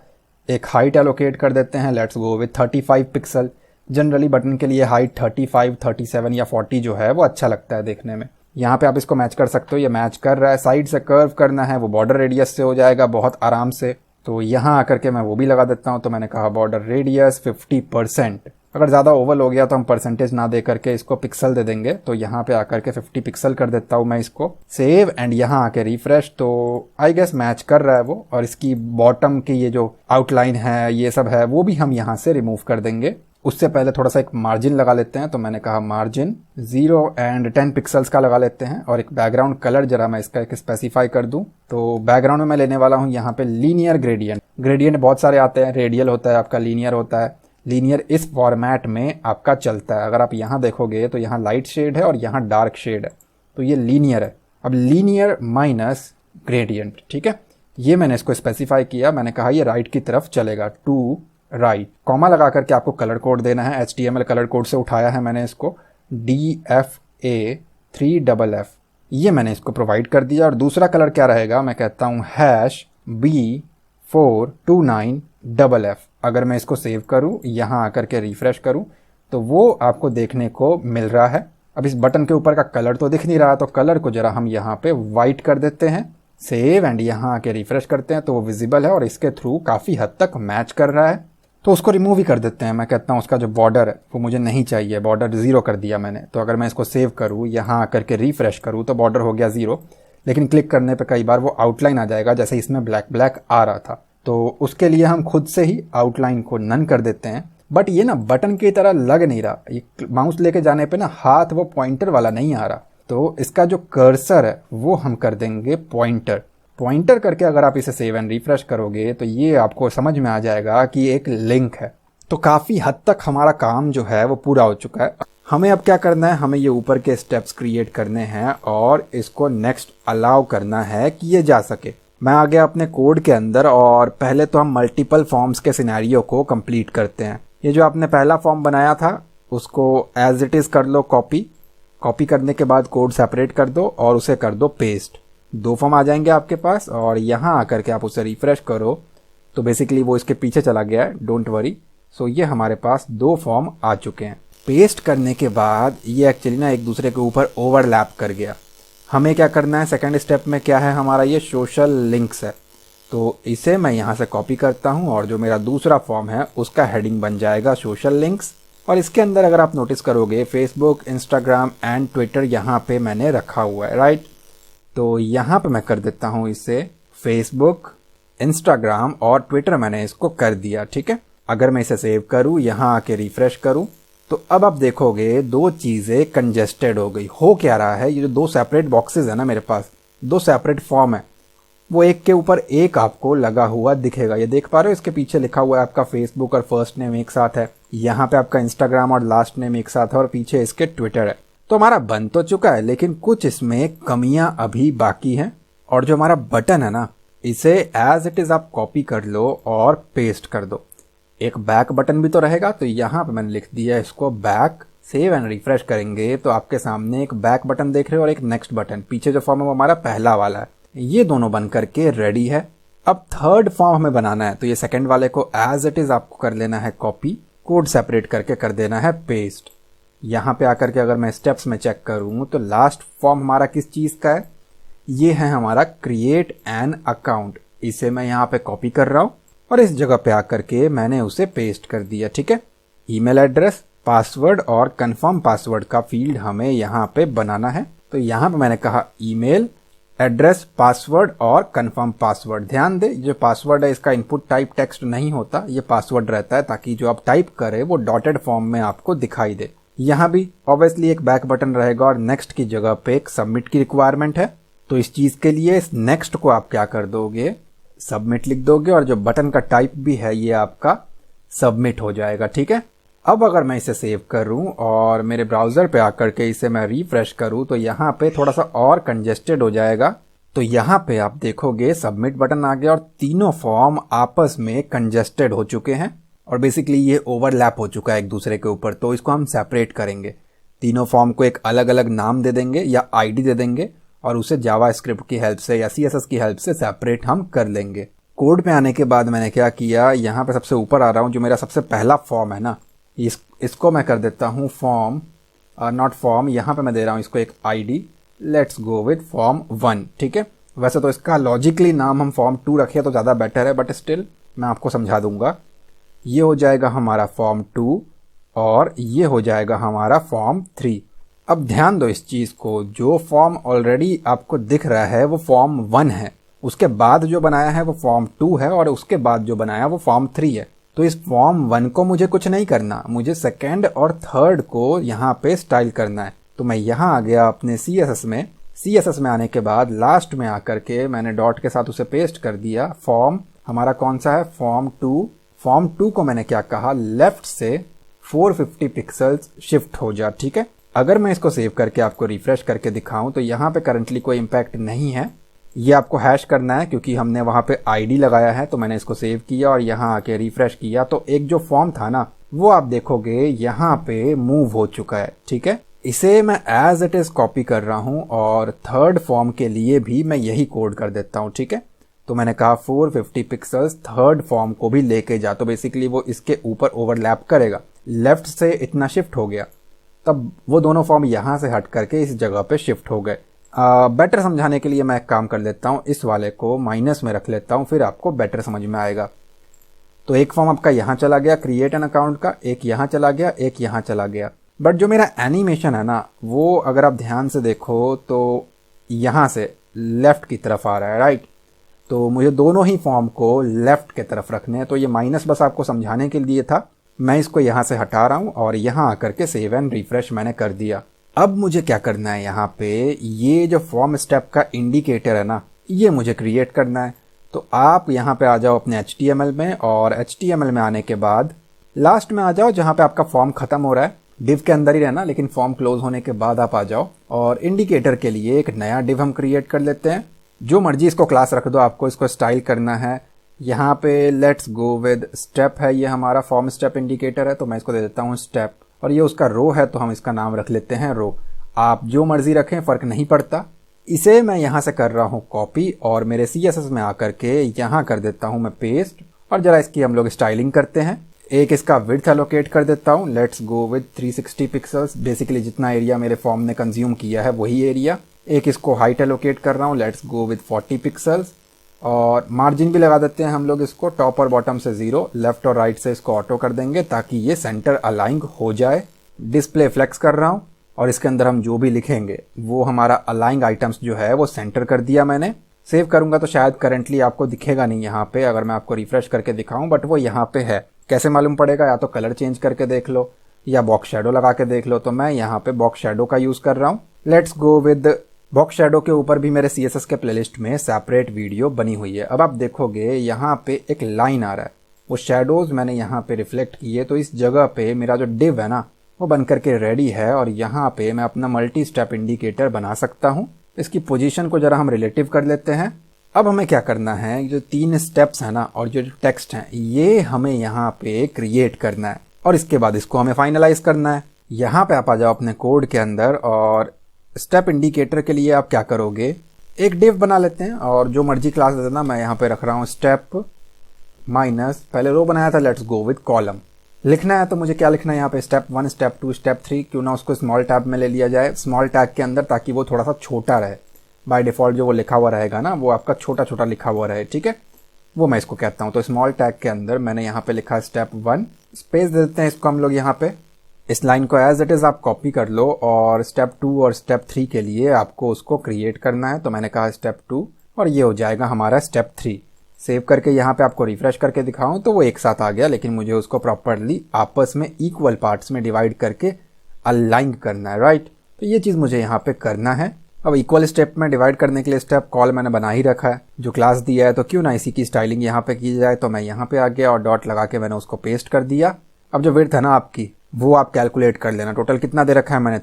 एक हाइट एलोकेट कर देते हैं, let's go with 35 pixel. Generally button के लिए हाइट 35, 37 या 40 जो है वो अच्छा लगता है देखने में। यहाँ पे आप इसको मैच कर सकते हो, ये मैच कर रहा है। साइड से कर्व करना है, वो बॉर्डर रेडियस से हो जाएगा बहुत आराम से। तो यहाँ आकर के मैं वो भी लगा देता हूँ। तो मैंने कहा बॉर्डर रेडियस 50%। अगर ज़्यादा ओवल हो गया तो हम परसेंटेज ना दे करके इसको पिक्सल दे देंगे। तो यहाँ पे आकर के 50 पिक्सल कर देता हूँ मैं इसको। सेव एंड यहाँ आके रिफ्रेश, तो आई गेस मैच कर रहा है वो। और इसकी बॉटम की ये जो आउटलाइन है ये सब है वो भी हम यहाँ से रिमूव कर देंगे। उससे पहले थोड़ा सा एक मार्जिन लगा लेते हैं। तो मैंने कहा मार्जिन 0 एंड 10 पिक्सल्स का लगा लेते हैं। और एक बैकग्राउंड कलर जरा मैं इसका एक स्पेसिफाई कर दूं। तो बैकग्राउंड में मैं लेने वाला हूं यहाँ पे लीनियर ग्रेडियंट। ग्रेडियंट बहुत सारे आते हैं, रेडियल होता है आपका, लीनियर होता है। लीनियर इस फॉर्मेट में आपका चलता है। अगर आप यहाँ देखोगे तो यहाँ लाइट शेड है और यहाँ डार्क शेड है, तो ये लीनियर है। अब लीनियर माइनस ग्रेडियंट, ठीक है, ये मैंने इसको स्पेसिफाई किया, मैंने कहा ये राइट की तरफ चलेगा, टू राइट। कॉमा लगा करके आपको कलर कोड देना है, HTML कलर कोड से उठाया है मैंने इसको, DFA3FF, ये मैंने इसको प्रोवाइड कर दिया। और दूसरा कलर क्या रहेगा, मैं कहता हूँ #B429FF। अगर मैं इसको सेव करूँ, यहाँ आकर के रिफ्रेश करूँ, तो वो आपको देखने को मिल रहा है। अब इस बटन के ऊपर का कलर तो दिख नहीं रहा, तो कलर को जरा हम यहाँ पे वाइट कर देते हैं, सेव एंड यहाँ आके रिफ्रेश करते हैं तो वो विजिबल है और इसके थ्रू काफ़ी हद तक मैच कर रहा है। तो उसको रिमूव ही कर देते हैं। मैं कहता हूँ उसका जो बॉर्डर है वो मुझे नहीं चाहिए, बॉर्डर 0 कर दिया मैंने। तो अगर मैं इसको सेव करूँ, यहाँ आकर के रिफ्रेश करूँ, तो बॉर्डर हो गया 0, लेकिन क्लिक करने पे कई बार वो आउटलाइन आ जाएगा, जैसे इसमें ब्लैक ब्लैक आ रहा था। तो उसके लिए हम खुद से ही आउटलाइन को नन कर देते हैं। बट ये ना बटन की तरह लग नहीं रहा, ये माउस लेके जाने पे ना हाथ वो पॉइंटर वाला नहीं आ रहा। तो इसका जो कर्सर है वो हम कर देंगे पॉइंटर। पॉइंटर करके अगर आप इसे सेव एंड रिफ्रेश करोगे तो ये आपको समझ में आ जाएगा कि एक लिंक है। तो काफ़ी हद तक हमारा काम जो है वो पूरा हो चुका है। हमें अब क्या करना है, हमें ये ऊपर के स्टेप्स क्रिएट करने हैं और इसको नेक्स्ट अलाउ करना है कि ये जा सके। मैं आ गया अपने कोड के अंदर और पहले तो हम मल्टीपल फॉर्म्स के सिनेरियो को कंप्लीट करते हैं। ये जो आपने पहला फॉर्म बनाया था उसको एज इट इज़ कर लो कॉपी करने के बाद कोड सेपरेट कर दो और उसे कर दो पेस्ट। 2 फॉर्म आ जाएंगे आपके पास और यहाँ आकर के आप उसे रिफ्रेश करो तो बेसिकली वो इसके पीछे चला गया है, डोंट वरी। सो ये हमारे पास 2 फॉर्म आ चुके हैं। पेस्ट करने के बाद ये एक्चुअली ना एक दूसरे के ऊपर ओवरलैप कर गया। हमें क्या करना है, सेकंड स्टेप में क्या है हमारा, ये सोशल लिंक्स है। तो इसे मैं यहाँ से कॉपी करता हूँ और जो मेरा दूसरा फॉर्म है उसका हेडिंग बन जाएगा सोशल लिंक्स। और इसके अंदर अगर आप नोटिस करोगे फेसबुक, इंस्टाग्राम एंड ट्विटर यहाँ पे मैंने रखा हुआ है, राइट। तो यहाँ पे मैं कर देता हूँ इसे फेसबुक, इंस्टाग्राम और ट्विटर मैंने इसको कर दिया, ठीक है। अगर मैं इसे सेव करूँ, यहाँ आके रिफ्रेश करूँ, तो अब आप देखोगे 2 चीज़ें कंजेस्टेड हो गई। हो क्या रहा है, ये जो 2 सेपरेट बॉक्सेस है ना मेरे पास, 2 सेपरेट फॉर्म है, वो एक के ऊपर एक आपको लगा हुआ दिखेगा। ये देख पा रहे हो, इसके पीछे लिखा हुआ है आपका फेसबुक और फर्स्ट नेम एक साथ है, यहाँ पे आपका इंस्टाग्राम और लास्ट नेम एक साथ है और पीछे इसके ट्विटर है। तो हमारा बन तो चुका है, लेकिन कुछ इसमें कमियां अभी बाकी हैं। और जो हमारा बटन है ना, इसे एज इट इज आप कॉपी कर लो और पेस्ट कर दो। एक बैक बटन भी तो रहेगा, तो यहाँ पे मैंने लिख दिया इसको बैक। सेव एंड रिफ्रेश करेंगे तो आपके सामने एक बैक बटन देख रहे हो और एक नेक्स्ट बटन। पीछे जो फॉर्म है वो हमारा पहला वाला है। ये दोनों बन करके रेडी है। अब थर्ड फॉर्म हमें बनाना है, तो ये सेकंड वाले को एज इट इज आपको कर लेना है कॉपी, कोड सेपरेट करके कर देना है पेस्ट। यहाँ पे आकर के अगर मैं स्टेप्स में चेक करूँ तो लास्ट फॉर्म हमारा किस चीज़ का है, ये है हमारा क्रिएट एन अकाउंट। इसे मैं यहाँ पे कॉपी कर रहा हूँ और इस जगह पे आकर के मैंने उसे पेस्ट कर दिया, ठीक है। ईमेल एड्रेस, पासवर्ड और कंफर्म पासवर्ड का फील्ड हमें यहाँ पे बनाना है। तो यहाँ पे मैंने कहा ईमेल एड्रेस, पासवर्ड और कंफर्म पासवर्ड। ध्यान दे, जो पासवर्ड है इसका इनपुट टाइप टेक्स्ट नहीं होता, ये पासवर्ड रहता है ताकि जो आप टाइप करें वो डॉटेड फॉर्म में आपको दिखाई दे। यहाँ भी ऑब्वियसली एक बैक बटन रहेगा और नेक्स्ट की जगह पे एक सबमिट की रिक्वायरमेंट है। तो इस चीज के लिए इस नेक्स्ट को आप क्या कर दोगे, सबमिट लिख दोगे और जो बटन का टाइप भी है ये आपका सबमिट हो जाएगा, ठीक है। अब अगर मैं इसे सेव करूं और मेरे ब्राउजर पे आकर के इसे मैं रिफ्रेश करूं तो यहाँ पे थोड़ा सा और कंजेस्टेड हो जाएगा। तो यहाँ पे आप देखोगे सबमिट बटन आ गया और तीनों फॉर्म आपस में कंजेस्टेड हो चुके हैं और बेसिकली ये ओवरलैप हो चुका है एक दूसरे के ऊपर। तो इसको हम सेपरेट करेंगे, तीनों फॉर्म को एक अलग अलग नाम दे देंगे या आईडी दे देंगे और उसे जावास्क्रिप्ट की हेल्प से या सीएसएस की हेल्प से सेपरेट हम कर लेंगे। कोड में आने के बाद मैंने क्या किया, यहाँ पे सबसे ऊपर आ रहा हूँ, जो मेरा सबसे पहला फॉर्म है ना, इसको मैं कर देता हूँ फॉर्म नॉट फॉर्म। यहाँ पे मैं दे रहा हूँ इसको एक ID, let's go with form 1, ठीक है। वैसे तो इसका लॉजिकली नाम हम फॉर्म 2 रखें तो ज़्यादा बेटर है, बट स्टिल मैं आपको समझा दूंगा। ये हो जाएगा हमारा फॉर्म 2 और ये हो जाएगा हमारा फॉर्म 3। अब ध्यान दो इस चीज़ को, जो फॉर्म ऑलरेडी आपको दिख रहा है वो फॉर्म 1 है, उसके बाद जो बनाया है वो फॉर्म 2 है और उसके बाद जो बनाया वो फॉर्म 3 है। तो इस फॉर्म 1 को मुझे कुछ नहीं करना, मुझे सेकेंड और थर्ड को यहाँ पे स्टाइल करना है। तो मैं यहाँ आ गया अपने CSS में आने के बाद लास्ट में आकर के मैंने डॉट के साथ उसे पेस्ट कर दिया। फॉर्म हमारा कौन सा है, फॉर्म 2। फॉर्म 2 को मैंने क्या कहा, लेफ्ट से 450 पिक्सल्स शिफ्ट हो जा, ठीक है। अगर मैं इसको सेव करके आपको रिफ्रेश करके दिखाऊं तो यहाँ पे करंटली कोई इम्पैक्ट नहीं है, ये आपको हैश करना है क्योंकि हमने वहाँ पे आईडी लगाया है। तो मैंने इसको सेव किया और यहाँ आके रिफ्रेश किया तो एक जो फॉर्म था ना वो आप देखोगे यहाँ पे मूव हो चुका है। ठीक है, इसे मैं एज इट इज कॉपी कर रहा हूँ और थर्ड फॉर्म के लिए भी मैं यही कोड कर देता हूँ। ठीक है, तो मैंने कहा 450 पिक्सल्स थर्ड फॉर्म को भी लेके जा, तो बेसिकली वो इसके ऊपर ओवरलैप करेगा। लेफ्ट से इतना शिफ्ट हो गया, तब वो दोनों फॉर्म यहाँ से हट करके इस जगह पे शिफ्ट हो गए। बेटर समझाने के लिए मैं एक काम कर लेता हूँ, इस वाले को माइनस में रख लेता हूँ, फिर आपको बेटर समझ में आएगा। तो एक फॉर्म आपका यहाँ चला गया क्रिएट एन अकाउंट का, एक यहाँ चला गया, एक यहाँ चला गया। बट जो मेरा एनिमेशन है ना वो अगर आप ध्यान से देखो तो यहाँ से लेफ्ट की तरफ आ रहा है, राइट। तो मुझे दोनों ही फॉर्म को लेफ्ट की तरफ रखने हैं, तो ये माइनस बस आपको समझाने के लिए था। मैं इसको यहाँ से हटा रहा हूँ और यहाँ आकर के सेव एंड रिफ्रेश मैंने कर दिया। अब मुझे क्या करना है, यहाँ पे ये जो फॉर्म स्टेप का इंडिकेटर है ना ये मुझे क्रिएट करना है। तो आप यहाँ पे आ जाओ अपने HTML में और HTML में आने के बाद लास्ट में आ जाओ जहाँ पे आपका फॉर्म खत्म हो रहा है। डिव के अंदर ही रहना, लेकिन फॉर्म क्लोज होने के बाद आप आ जाओ और इंडिकेटर के लिए एक नया डिव हम क्रिएट कर लेते हैं। जो मर्जी इसको क्लास रख दो, आपको इसको स्टाइल करना है। यहाँ पे लेट्स गो विद स्टेप है, ये हमारा फॉर्म स्टेप इंडिकेटर है तो मैं इसको दे देता हूँ स्टेप, और ये उसका रो है तो हम इसका नाम रख लेते हैं रो। आप जो मर्जी रखें, फर्क नहीं पड़ता। इसे मैं यहाँ से कर रहा हूँ कॉपी और मेरे CSS में आकर के यहाँ कर देता हूँ मैं पेस्ट, और जरा इसकी हम लोग स्टाइलिंग करते हैं। एक इसका विड्थ एलोकेट कर देता हूँ, let's go with 360 pixels, basically जितना एरिया मेरे फॉर्म ने कंज्यूम किया है वही एरिया। एक इसको हाइट एलोकेट कर रहा हूँ, लेट्स गो विद 40 पिक्सल्स, और मार्जिन भी लगा देते हैं हम लोग इसको टॉप और बॉटम से 0, लेफ्ट और राइट से इसको ऑटो कर देंगे ताकि ये सेंटर अलाइंग हो जाए। डिस्प्ले फ्लेक्स कर रहा हूँ और इसके अंदर हम जो भी लिखेंगे वो हमारा अलाइंग आइटम्स जो है वो सेंटर कर दिया मैंने। सेव करूंगा तो शायद करंटली आपको दिखेगा नहीं यहाँ पे, अगर मैं आपको रिफ्रेश करके दिखाऊं, बट वो यहाँ पे है। कैसे मालूम पड़ेगा, या तो कलर चेंज करके देख लो या बॉक्स शेडो लगा के देख लो। तो मैं यहाँ पे बॉक्स शेडो का यूज कर रहा हूँ। Let's go with box shadow के ऊपर भी मेरे CSS के प्लेलिस्ट में सेपरेट वीडियो बनी हुई है। अब आप देखोगे यहाँ पे एक लाइन आ रहा है, वो शेडोज मैंने यहाँ पे रिफ्लेक्ट किए, तो इस जगह पे मेरा जो डिव है ना वो बन करके रेडी है और यहाँ पे मैं अपना मल्टी स्टेप इंडिकेटर बना सकता हूँ। इसकी पोजीशन को जरा हम रिलेटिव कर लेते हैं। अब हमें क्या करना है, जो 3 स्टेप्स है ना और जो टेक्स्ट है ये हमें यहाँ पे क्रिएट करना है और इसके बाद इसको हमें फाइनलाइज करना है। यहाँ पे आप आ जाओ अपने कोड के अंदर और स्टेप इंडिकेटर के लिए आप क्या करोगे, एक डिव बना लेते हैं और जो मर्जी क्लास दे देना। मैं यहाँ पे रख रहा हूँ स्टेप माइनस, पहले रो बनाया था, लेट्स गो विद कॉलम। लिखना है तो मुझे क्या लिखना है यहाँ पे, स्टेप 1, स्टेप 2, स्टेप 3, क्यों ना उसको स्मॉल टैब में ले लिया जाए, स्मॉल टैग के अंदर, ताकि वो थोड़ा सा छोटा रहे। बाय डिफॉल्ट जो वो लिखा हुआ रहेगा ना वो आपका छोटा छोटा लिखा हुआ रहे, ठीक है, वो मैं इसको कहता हूँ। तो स्मॉल टैग के अंदर मैंने यहाँ पे लिखा स्टेप 1, स्पेस दे देते हैं इसको हम लोग यहाँ पे। इस लाइन को एज इट इज आप कॉपी कर लो और स्टेप 2 और स्टेप 3 के लिए आपको उसको क्रिएट करना है। तो मैंने कहा स्टेप 2 और ये हो जाएगा हमारा स्टेप 3। सेव करके यहाँ पे आपको रिफ्रेश करके दिखाऊं तो वो एक साथ आ गया, लेकिन मुझे उसको प्रॉपरली आपस में इक्वल पार्ट्स में डिवाइड करके अलाइन करना है, राइट। तो ये चीज मुझे यहाँ पे करना है। अब इक्वल स्टेप में डिवाइड करने के लिए स्टेप कॉल मैंने बना ही रखा है, जो क्लास दिया है, तो क्यों ना इसी की स्टाइलिंग यहाँ पे की जाए। तो मैं यहाँ पे आ गया और डॉट लगा के मैंने उसको पेस्ट कर दिया। अब जो विड्थ है ना आपकी वो आप कैलकुलेट कर लेना, टोटल कितना दे रखा है मैंने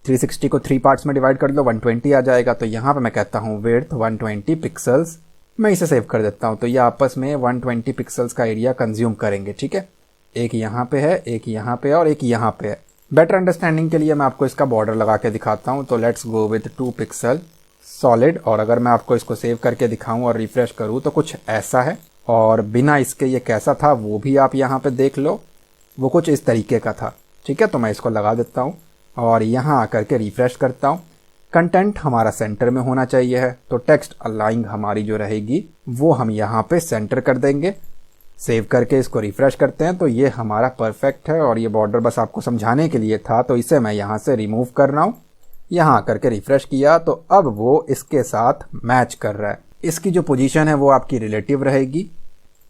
360 को 3 पार्ट्स में डिवाइड कर लो, 120 आ जाएगा। तो यहाँ पे मैं कहता हूँ विड्थ 120 पिक्सल्स। मैं इसे सेव कर देता हूँ। तो ये आपस में 120 पिक्सल्स का एरिया कंज्यूम करेंगे, ठीक है। एक यहाँ पे है, एक यहाँ पे और एक यहाँ पे है। बेटर अंडरस्टैंडिंग के लिए मैं आपको इसका बॉर्डर लगा के दिखाता हूँ। तो let's go with 2 pixel solid, और अगर मैं आपको इसको सेव करके दिखाऊं और रिफ्रेश करूँ तो कुछ ऐसा है, और बिना इसके ये कैसा था वो भी आप यहाँ पे देख लो, वो कुछ इस तरीके का था, ठीक है। तो मैं इसको लगा देता हूँ और यहाँ आकर के रिफ्रेश करता हूँ। कंटेंट हमारा सेंटर में होना चाहिए है, तो टेक्स्ट अलाइंग हमारी जो रहेगी वो हम यहाँ पे सेंटर कर देंगे। सेव करके इसको रिफ्रेश करते हैं तो ये हमारा परफेक्ट है, और ये बॉर्डर बस आपको समझाने के लिए था, तो इसे मैं यहाँ से रिमूव कर रहा हूँ। यहाँ आकर के रिफ्रेश किया तो अब वो इसके साथ मैच कर रहा है। इसकी जो पोजीशन है वो आपकी रिलेटिव रहेगी।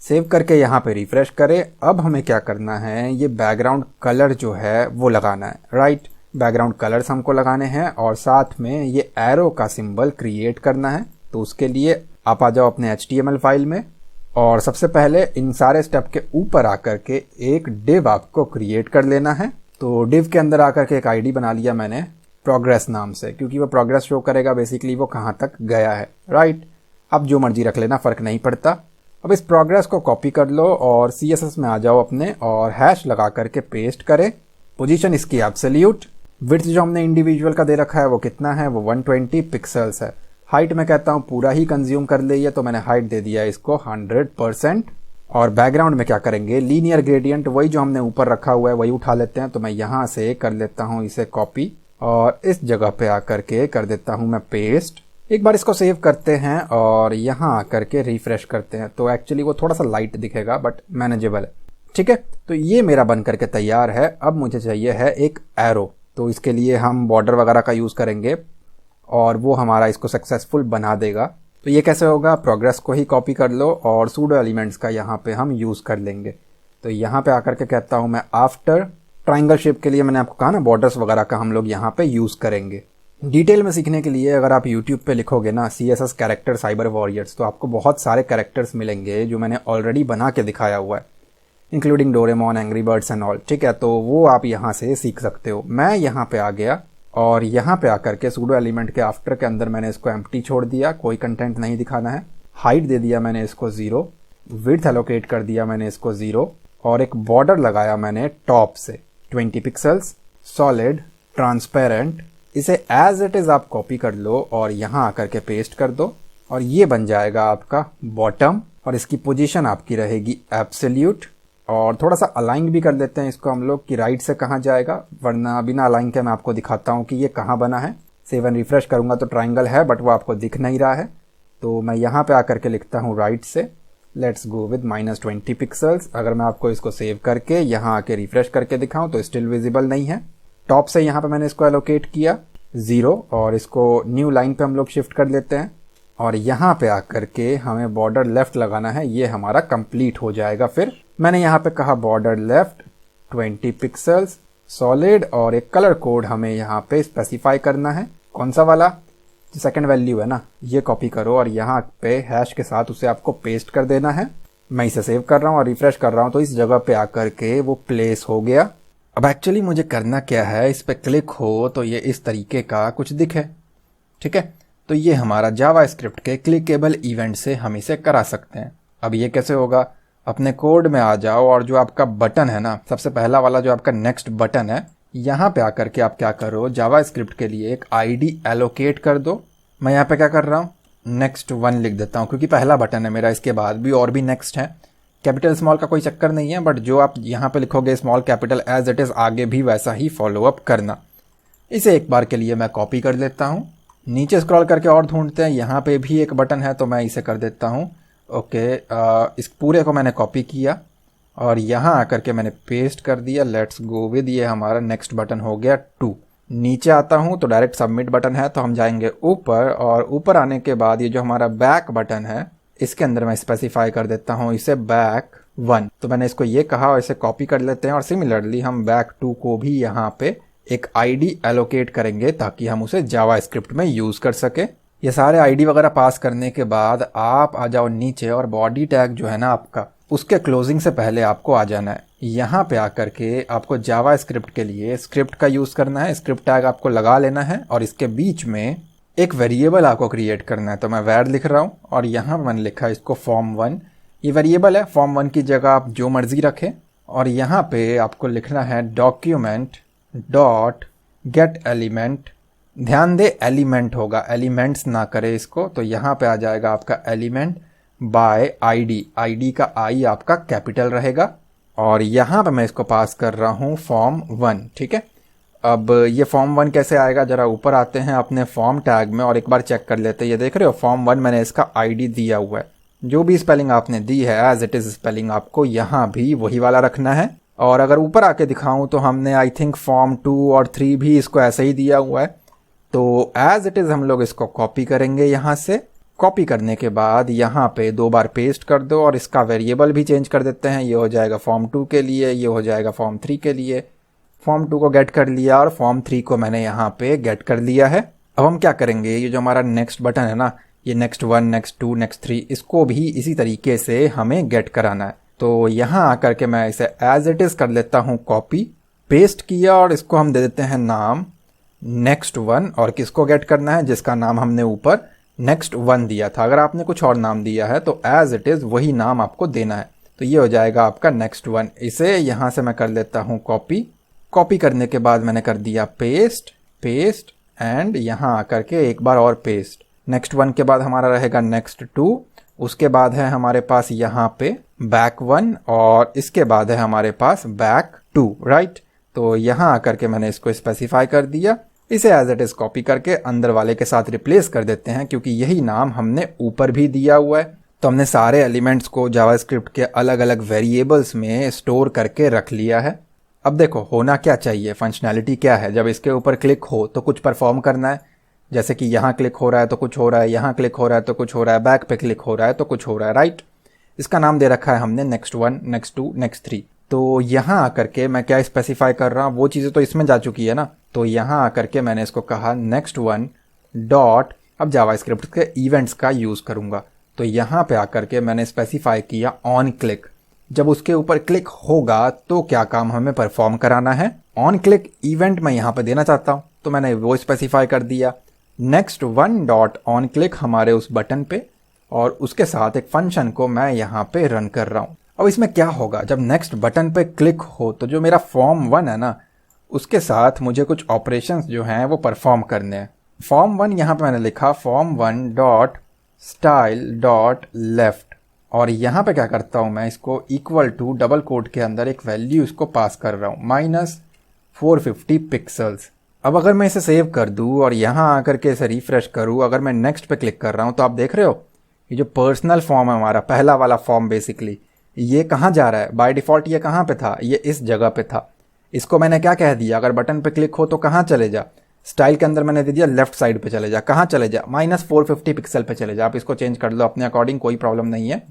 सेव करके यहाँ पे रिफ्रेश करें। अब हमें क्या करना है, ये बैकग्राउंड कलर जो है वो लगाना है, राइट। बैकग्राउंड कलर्स हमको लगाने हैं और साथ में ये एरो का सिंबल क्रिएट करना है। तो उसके लिए आप आ जाओ अपने HTML फाइल में, और सबसे पहले इन सारे स्टेप के ऊपर आकर के एक डिव आपको क्रिएट कर लेना है। तो डिव के अंदर आकर के एक आईडी बना लिया मैंने, प्रोग्रेस नाम से, क्योंकि वो प्रोग्रेस शो करेगा बेसिकली वो कहाँ तक गया है, राइट। अब जो मर्जी रख लेना, फ़र्क नहीं पड़ता। अब इस प्रोग्रेस को कॉपी कर लो और CSS में आ जाओ अपने और हैश लगा करके पेस्ट करें। पोजीशन इसकी एब्सोल्यूट, विड्थ जो हमने इंडिविजुअल का दे रखा है वो कितना है, वो 120 पिक्सल्स है। हाइट में कहता हूँ पूरा ही कंज्यूम कर लिए, तो मैंने हाइट दे दिया इसको 100%। और बैकग्राउंड में क्या करेंगे, लीनियर ग्रेडियंट, वही जो हमने ऊपर रखा हुआ है वही उठा लेते हैं। तो मैं यहाँ से कर लेता हूँ इसे कॉपी और इस जगह पे आकर के कर देता हूँ मैं पेस्ट। एक बार इसको सेव करते हैं और यहाँ आकर के रिफ्रेश करते हैं, तो एक्चुअली वो थोड़ा सा लाइट दिखेगा बट मैनेजेबल है, ठीक है। तो ये मेरा बन करके तैयार है। अब मुझे चाहिए है एक एरो, तो इसके लिए हम बॉर्डर वगैरह का यूज़ करेंगे और वो हमारा इसको सक्सेसफुल बना देगा। तो ये कैसे होगा, प्रोग्रेस को ही कॉपी कर लो और सूडो एलिमेंट्स का यहाँ पे हम यूज़ कर लेंगे। तो यहाँ पे आकर के कहता हूँ मैं आफ्टर, ट्राइंगल शेप के लिए मैंने आपको कहा ना बॉर्डर्स वगैरह का हम लोग यहाँ पे यूज़ करेंगे। डिटेल में सीखने के लिए अगर आप YouTube पे लिखोगे ना CSS कैरेक्टर साइबर वॉरियर्स, तो आपको बहुत सारे कैरेक्टर्स मिलेंगे जो मैंने ऑलरेडी बना के दिखाया हुआ है, including Doraemon, angry birds and all, ठीक है। तो वो आप यहाँ से सीख सकते हो। मैं यहाँ पे आ गया और यहाँ पे आकर के सूडो एलिमेंट के आफ्टर के अंदर मैंने इसको एम्प्टी छोड़ दिया, कोई कंटेंट नहीं दिखाना है। हाइट दे दिया मैंने इसको 0, विड्थ एलोकेट कर दिया मैंने इसको 0 और एक बॉर्डर लगाया मैंने टॉप से 20 पिक्सल्स, सॉलिड, ट्रांसपेरेंट। इसे एज इट इज आप कॉपी कर लो और यहाँ आकर के पेस्ट कर दो और ये बन जाएगा आपका बॉटम। और इसकी पोजीशन आपकी रहेगी एब्सोल्यूट। और थोड़ा सा अलाइन भी कर लेते हैं इसको हम लोग कि राइट से कहाँ जाएगा, वरना बिना अलाइन के मैं आपको दिखाता हूँ कि ये कहाँ बना है। सेव एंड रिफ्रेश करूँगा तो ट्राइंगल है बट वो आपको दिख नहीं रहा है, तो मैं यहाँ पे आकर के लिखता हूँ राइट से। Let's go with -20 pixels. अगर मैं आपको इसको सेव करके यहाँ आके रिफ्रेश करके दिखाऊं तो स्टिल विजिबल नहीं है। टॉप से यहाँ पे मैंने इसको एलोकेट किया 0 और इसको न्यू लाइन पे हम लोग शिफ्ट कर लेते हैं और यहाँ पे आकर के हमें बॉर्डर लेफ्ट लगाना है। ये हमारा कंप्लीट हो जाएगा। फिर मैंने यहाँ पे कहा बॉर्डर लेफ्ट 20 पिक्सल्स, सॉलिड और एक कलर कोड हमें यहाँ पे स्पेसिफाई करना है। कौन सा वाला, जो सेकंड वैल्यू है ना, ये कॉपी करो और यहाँ पे हैश के साथ उसे आपको पेस्ट कर देना है। मैं इसे सेव कर रहा हूँ और रिफ्रेश कर रहा हूँ तो इस जगह पे आकर के वो प्लेस हो गया। अब एक्चुअली मुझे करना क्या है, इस पे क्लिक हो तो ये इस तरीके का कुछ दिखे, ठीक है। तो ये हमारा जावास्क्रिप्ट के क्लिकेबल इवेंट से हम इसे करा सकते हैं। अब ये कैसे होगा, अपने कोड में आ जाओ और जो आपका बटन है ना, सबसे पहला वाला जो आपका नेक्स्ट बटन है, यहाँ पे आकर के आप क्या करो, जावास्क्रिप्ट के लिए एक आईडी एलोकेट कर दो। मैं यहाँ पे क्या कर रहा हूँ, नेक्स्ट 1 लिख देता हूँ क्योंकि पहला बटन है मेरा, इसके बाद भी और भी नेक्स्ट है। कैपिटल स्मॉल का कोई चक्कर नहीं है, बट जो आप यहाँ पे लिखोगे small capital as it is आगे भी वैसा ही फॉलो अप करना। इसे एक बार के लिए मैं कॉपी कर लेता हूँ। नीचे स्क्रॉल करके और ढूंढते हैं, यहाँ पे भी एक बटन है तो मैं इसे कर देता हूँ ओके। इस पूरे को मैंने कॉपी किया और यहाँ आकर के मैंने पेस्ट कर दिया। लेट्स गो विद, ये हमारा नेक्स्ट बटन हो गया 2। नीचे आता हूँ तो डायरेक्ट सबमिट बटन है, तो हम जाएंगे ऊपर और ऊपर आने के बाद ये जो हमारा बैक बटन है इसके अंदर मैं स्पेसिफाई कर देता हूँ इसे बैक 1। तो मैंने इसको ये कहा और इसे कॉपी कर लेते हैं और सिमिलरली हम बैक 2 को भी यहाँ पे एक आईडी एलोकेट करेंगे ताकि हम उसे जावास्क्रिप्ट में यूज कर सके। ये सारे आईडी वगैरह पास करने के बाद आप आ जाओ नीचे और बॉडी टैग जो है ना आपका, उसके क्लोजिंग से पहले आपको आ जाना है। यहाँ पे आकर के आपको जावास्क्रिप्ट के लिए स्क्रिप्ट का यूज करना है। स्क्रिप्ट टैग आपको लगा लेना है और इसके बीच में एक वेरिएबल आपको क्रिएट करना है। तो मैं वैर लिख रहा हूँ और यहाँ मैंने लिखा इसको form1। ये वेरिएबल है, form1 की जगह आप जो मर्जी रखें। और यहाँ पे आपको लिखना है डॉक्यूमेंट डॉट गेट एलिमेंट। ध्यान दे एलिमेंट होगा, एलिमेंट्स ना करे इसको। तो यहाँ पे आ जाएगा आपका एलिमेंट बाय आईडी। आईडी का आई आपका कैपिटल रहेगा और यहाँ पे मैं इसको पास कर रहा हूँ form1, ठीक है। अब ये form1 कैसे आएगा, जरा ऊपर आते हैं अपने फॉर्म टैग में और एक बार चेक कर लेते हैं। ये देख रहे हो form1 मैंने इसका आईडी दिया हुआ है। जो भी स्पेलिंग आपने दी है एज इट इज स्पेलिंग आपको यहाँ भी वही वाला रखना है। और अगर ऊपर आके दिखाऊं तो हमने आई थिंक form2 और 3 भी इसको ऐसे ही दिया हुआ है। तो एज इट इज हम लोग इसको कॉपी करेंगे। यहाँ से कॉपी करने के बाद यहाँ पे 2 बार पेस्ट कर दो और इसका वेरिएबल भी चेंज कर देते हैं। ये हो जाएगा form2 के लिए, ये हो जाएगा form3 के लिए। form2 को गेट कर लिया और form3 को मैंने यहाँ पे गेट कर लिया है। अब हम क्या करेंगे, ये जो हमारा नेक्स्ट बटन है ना, ये नेक्स्ट 1, नेक्स्ट 2, नेक्स्ट 3, इसको भी इसी तरीके से हमें गेट कराना है। तो यहाँ आकर के मैं इसे एज इट इज कर लेता हूँ कॉपी, पेस्ट किया और इसको हम दे देते हैं नाम नेक्स्ट वन, और किसको गेट करना है, जिसका नाम हमने ऊपर नेक्स्ट वन दिया था। अगर आपने कुछ और नाम दिया है तो एज इट इज वही नाम आपको देना है। तो ये हो जाएगा आपका नेक्स्ट वन। इसे यहां से मैं कर लेता हूं कॉपी। कॉपी करने के बाद मैंने कर दिया पेस्ट, पेस्ट एंड यहां आकर के एक बार और पेस्ट। नेक्स्ट वन के बाद हमारा रहेगा नेक्स्ट टू, उसके बाद है हमारे पास यहाँ पे बैक वन, और इसके बाद है हमारे पास बैक टू, राइट। तो यहाँ आकर के मैंने इसको स्पेसिफाई कर दिया। इसे एज इट इज कॉपी करके अंदर वाले के साथ रिप्लेस कर देते हैं, क्योंकि यही नाम हमने ऊपर भी दिया हुआ है। तो हमने सारे एलिमेंट्स को जावास्क्रिप्ट के अलग अलग वेरिएबल्स में स्टोर करके रख लिया है। अब देखो होना क्या चाहिए, फंक्शनैलिटी क्या है। जब इसके ऊपर क्लिक हो तो कुछ परफॉर्म करना है, जैसे कि यहाँ क्लिक हो रहा है तो कुछ हो रहा है, यहाँ क्लिक हो रहा है तो कुछ हो रहा है, बैक पे क्लिक हो रहा है तो कुछ हो रहा है, राइट। इसका नाम दे रखा है हमने next one, next two, next three. तो यहाँ आकर के मैं क्या स्पेसिफाई कर रहा हूँ, वो चीज़ें तो इसमें जा चुकी है ना। तो यहाँ आकर के मैंने इसको कहा नेक्स्ट वन डॉट, अब जावास्क्रिप्ट के इवेंट्स का यूज़ करूँगा। तो यहाँ पे आकर के मैंने स्पेसिफाई किया ऑन क्लिक। जब उसके ऊपर क्लिक होगा तो क्या काम हमें परफॉर्म कराना है, ऑन क्लिक इवेंट मैं यहाँ पे देना चाहता हूँ, तो मैंने वो स्पेसिफाई कर दिया। Next one dot on click हमारे उस बटन पे, और उसके साथ एक फंक्शन को मैं यहाँ पे रन कर रहा हूँ। अब इसमें क्या होगा, जब नेक्स्ट बटन पे क्लिक हो तो जो मेरा फॉर्म वन है ना, उसके साथ मुझे कुछ ऑपरेशंस जो हैं वो परफॉर्म करने हैं। फॉर्म वन यहाँ पे मैंने लिखा form one dot style dot left, और यहाँ पे क्या करता हूँ मैं, इसको इक्वल टू डबल कोट के अंदर एक वैल्यू इसको पास कर रहा हूँ -450 पिक्सल्स। अब अगर मैं इसे सेव कर दूँ और यहाँ आकर के इसे रिफ्रेश करूँ, अगर मैं नेक्स्ट पे क्लिक कर रहा हूँ तो आप देख रहे हो ये जो पर्सनल फॉर्म है हमारा, पहला वाला फॉर्म बेसिकली, ये कहाँ जा रहा है। बाय डिफ़ॉल्ट ये कहाँ पे था, ये इस जगह पे था। इसको मैंने क्या कह दिया, अगर बटन पे क्लिक हो तो कहाँ चले जा, स्टाइल के अंदर मैंने दे दिया लेफ्ट साइड पे चले जा। कहाँ चले जा, -450 पिक्सल पे चले जा। आप इसको चेंज कर लो अपने अकॉर्डिंग, कोई प्रॉब्लम नहीं है।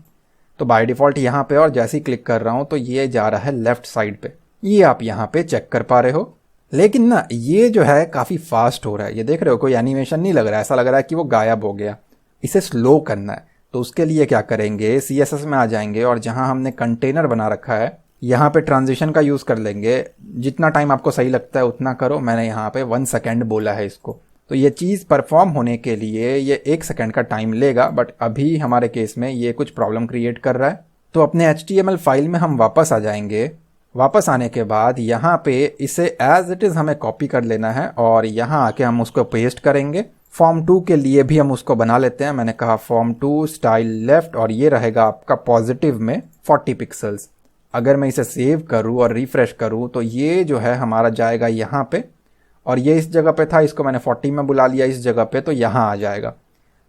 तो बाय डिफ़ॉल्ट यहाँ पे, और जैसे ही क्लिक कर रहा हूँ तो ये जा रहा है लेफ्ट साइड पे। ये आप यहाँ पे चेक कर पा रहे हो। लेकिन ना ये जो है काफ़ी फास्ट हो रहा है, ये देख रहे हो, कोई एनिमेशन नहीं लग रहा है, ऐसा लग रहा है कि वो गायब हो गया। इसे स्लो करना है तो उसके लिए क्या करेंगे, CSS में आ जाएंगे और जहां हमने कंटेनर बना रखा है यहाँ पे ट्रांजिशन का यूज़ कर लेंगे। जितना टाइम आपको सही लगता है उतना करो, मैंने यहाँ पे 1 सेकेंड बोला है इसको। तो ये चीज़ परफॉर्म होने के लिए ये 1 सेकेंड का टाइम लेगा, बट अभी हमारे केस में ये कुछ प्रॉब्लम क्रिएट कर रहा है। तो अपने HTML फाइल में हम वापस आ जाएंगे। वापस आने के बाद यहाँ पे इसे एज इट इज़ हमें कॉपी कर लेना है और यहाँ आके हम उसको पेस्ट करेंगे। फॉर्म 2 के लिए भी हम उसको बना लेते हैं। मैंने कहा फॉर्म 2 स्टाइल लेफ्ट, और ये रहेगा आपका पॉजिटिव में 40 पिक्सल्स। अगर मैं इसे सेव करूँ और रिफ्रेश करूँ तो ये जो है हमारा जाएगा यहाँ पे, और ये इस जगह पे था, इसको मैंने 40 में बुला लिया इस जगह पे, तो यहाँ आ जाएगा।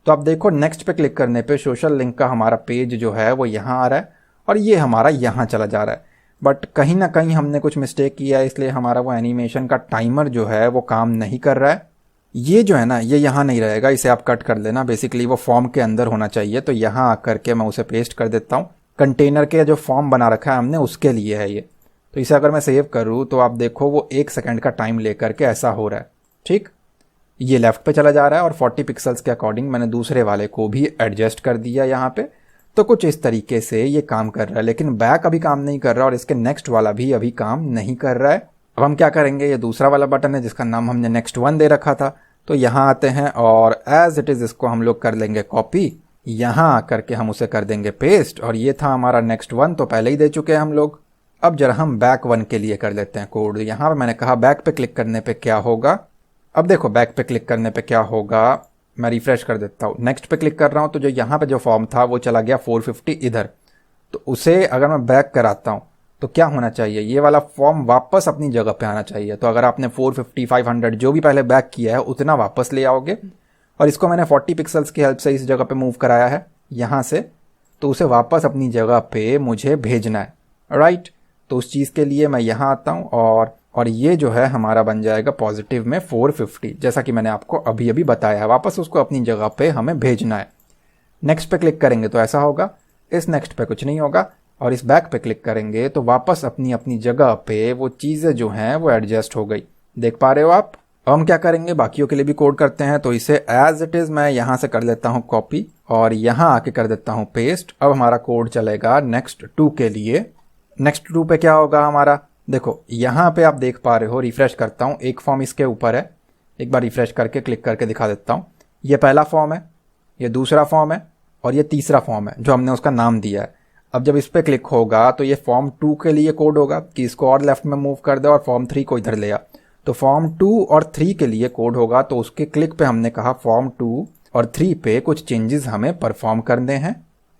तो आप देखो नेक्स्ट पे क्लिक करने पे सोशल लिंक का हमारा पेज जो है वो यहाँ आ रहा है और ये हमारा यहाँ चला जा रहा है। बट कहीं ना कहीं हमने कुछ मिस्टेक किया है, इसलिए हमारा वो एनिमेशन का टाइमर जो है वो काम नहीं कर रहा है। ये जो है ना, ये यहाँ नहीं रहेगा, इसे आप कट कर लेना। बेसिकली वो फॉर्म के अंदर होना चाहिए, तो यहाँ आकर के मैं उसे पेस्ट कर देता हूँ। कंटेनर के जो फॉर्म बना रखा है हमने उसके लिए है ये। तो इसे अगर मैं सेव करूँ तो आप देखो वो 1 सेकेंड का टाइम लेकर के ऐसा हो रहा है। ठीक, ये लेफ्ट पे चला जा रहा है और 40 पिक्सल्स के अकॉर्डिंग मैंने दूसरे वाले को भी एडजस्ट कर दिया यहाँ पे। तो कुछ इस तरीके से ये काम कर रहा है, लेकिन बैक अभी काम नहीं कर रहा और इसके नेक्स्ट वाला भी अभी काम नहीं कर रहा है। अब हम क्या करेंगे, ये दूसरा वाला बटन है जिसका नाम हमने नेक्स्ट वन दे रखा था, तो यहाँ आते हैं और एज इट इज़ इसको हम लोग कर लेंगे कॉपी। यहाँ आकर के हम उसे कर देंगे पेस्ट, और ये था हमारा नेक्स्ट वन, तो पहले ही दे चुके हैं हम लोग। अब जरा हम बैक वन के लिए कर लेते हैं कोड। यहाँ पे मैंने कहा बैक पे क्लिक करने पे क्या होगा। अब देखो बैक पे क्लिक करने पे क्या होगा, मैं रिफ्रेश कर देता हूँ। नेक्स्ट पे क्लिक कर रहा हूँ तो जो यहाँ पे जो फॉर्म था वो चला गया 450 इधर। तो उसे अगर मैं बैक कराता हूँ तो क्या होना चाहिए, ये वाला फॉर्म वापस अपनी जगह पे आना चाहिए। तो अगर आपने 450, 500 जो भी पहले बैक किया है उतना वापस ले आओगे, और इसको मैंने 40 पिक्सल्स की हेल्प से इस जगह पे मूव कराया है यहाँ से, तो उसे वापस अपनी जगह पे मुझे भेजना है, राइट। तो उस चीज़ के लिए मैं यहाँ आता हूँ और ये जो है हमारा बन जाएगा पॉजिटिव में 450, जैसा कि मैंने आपको अभी अभी बताया है। वापस उसको अपनी जगह पे हमें भेजना है। नेक्स्ट पे क्लिक करेंगे तो ऐसा होगा, इस नेक्स्ट पे कुछ नहीं होगा, और इस बैक पे क्लिक करेंगे तो वापस अपनी अपनी जगह पे वो चीज़ें जो हैं वो एडजस्ट हो गई। देख पा रहे हो आप। अब हम क्या करेंगे, बाकियों के लिए भी कोड करते हैं। तो इसे एज इट इज़ मैं यहाँ से कर लेता हूँ कॉपी और यहाँ आके कर देता हूँ पेस्ट। अब हमारा कोड चलेगा नेक्स्ट 2 के लिए। नेक्स्ट 2 पे क्या होगा हमारा, देखो यहाँ पे आप देख पा रहे हो, रिफ्रेश करता हूँ, एक फॉर्म इसके ऊपर है, एक बार रिफ्रेश करके क्लिक करके दिखा देता हूँ। ये पहला फॉर्म है, ये दूसरा फॉर्म है और ये तीसरा फॉर्म है जो हमने उसका नाम दिया है। अब जब इस पर क्लिक होगा तो ये फॉर्म 2 के लिए कोड होगा कि इसको और लेफ्ट में मूव कर दे और फॉर्म 3 को इधर ले आ। तो फॉर्म 2 और 3 के लिए कोड होगा, तो उसके क्लिक पे हमने कहा फॉर्म 2 और 3 पे कुछ चेंजेस हमें परफॉर्म करने हैं।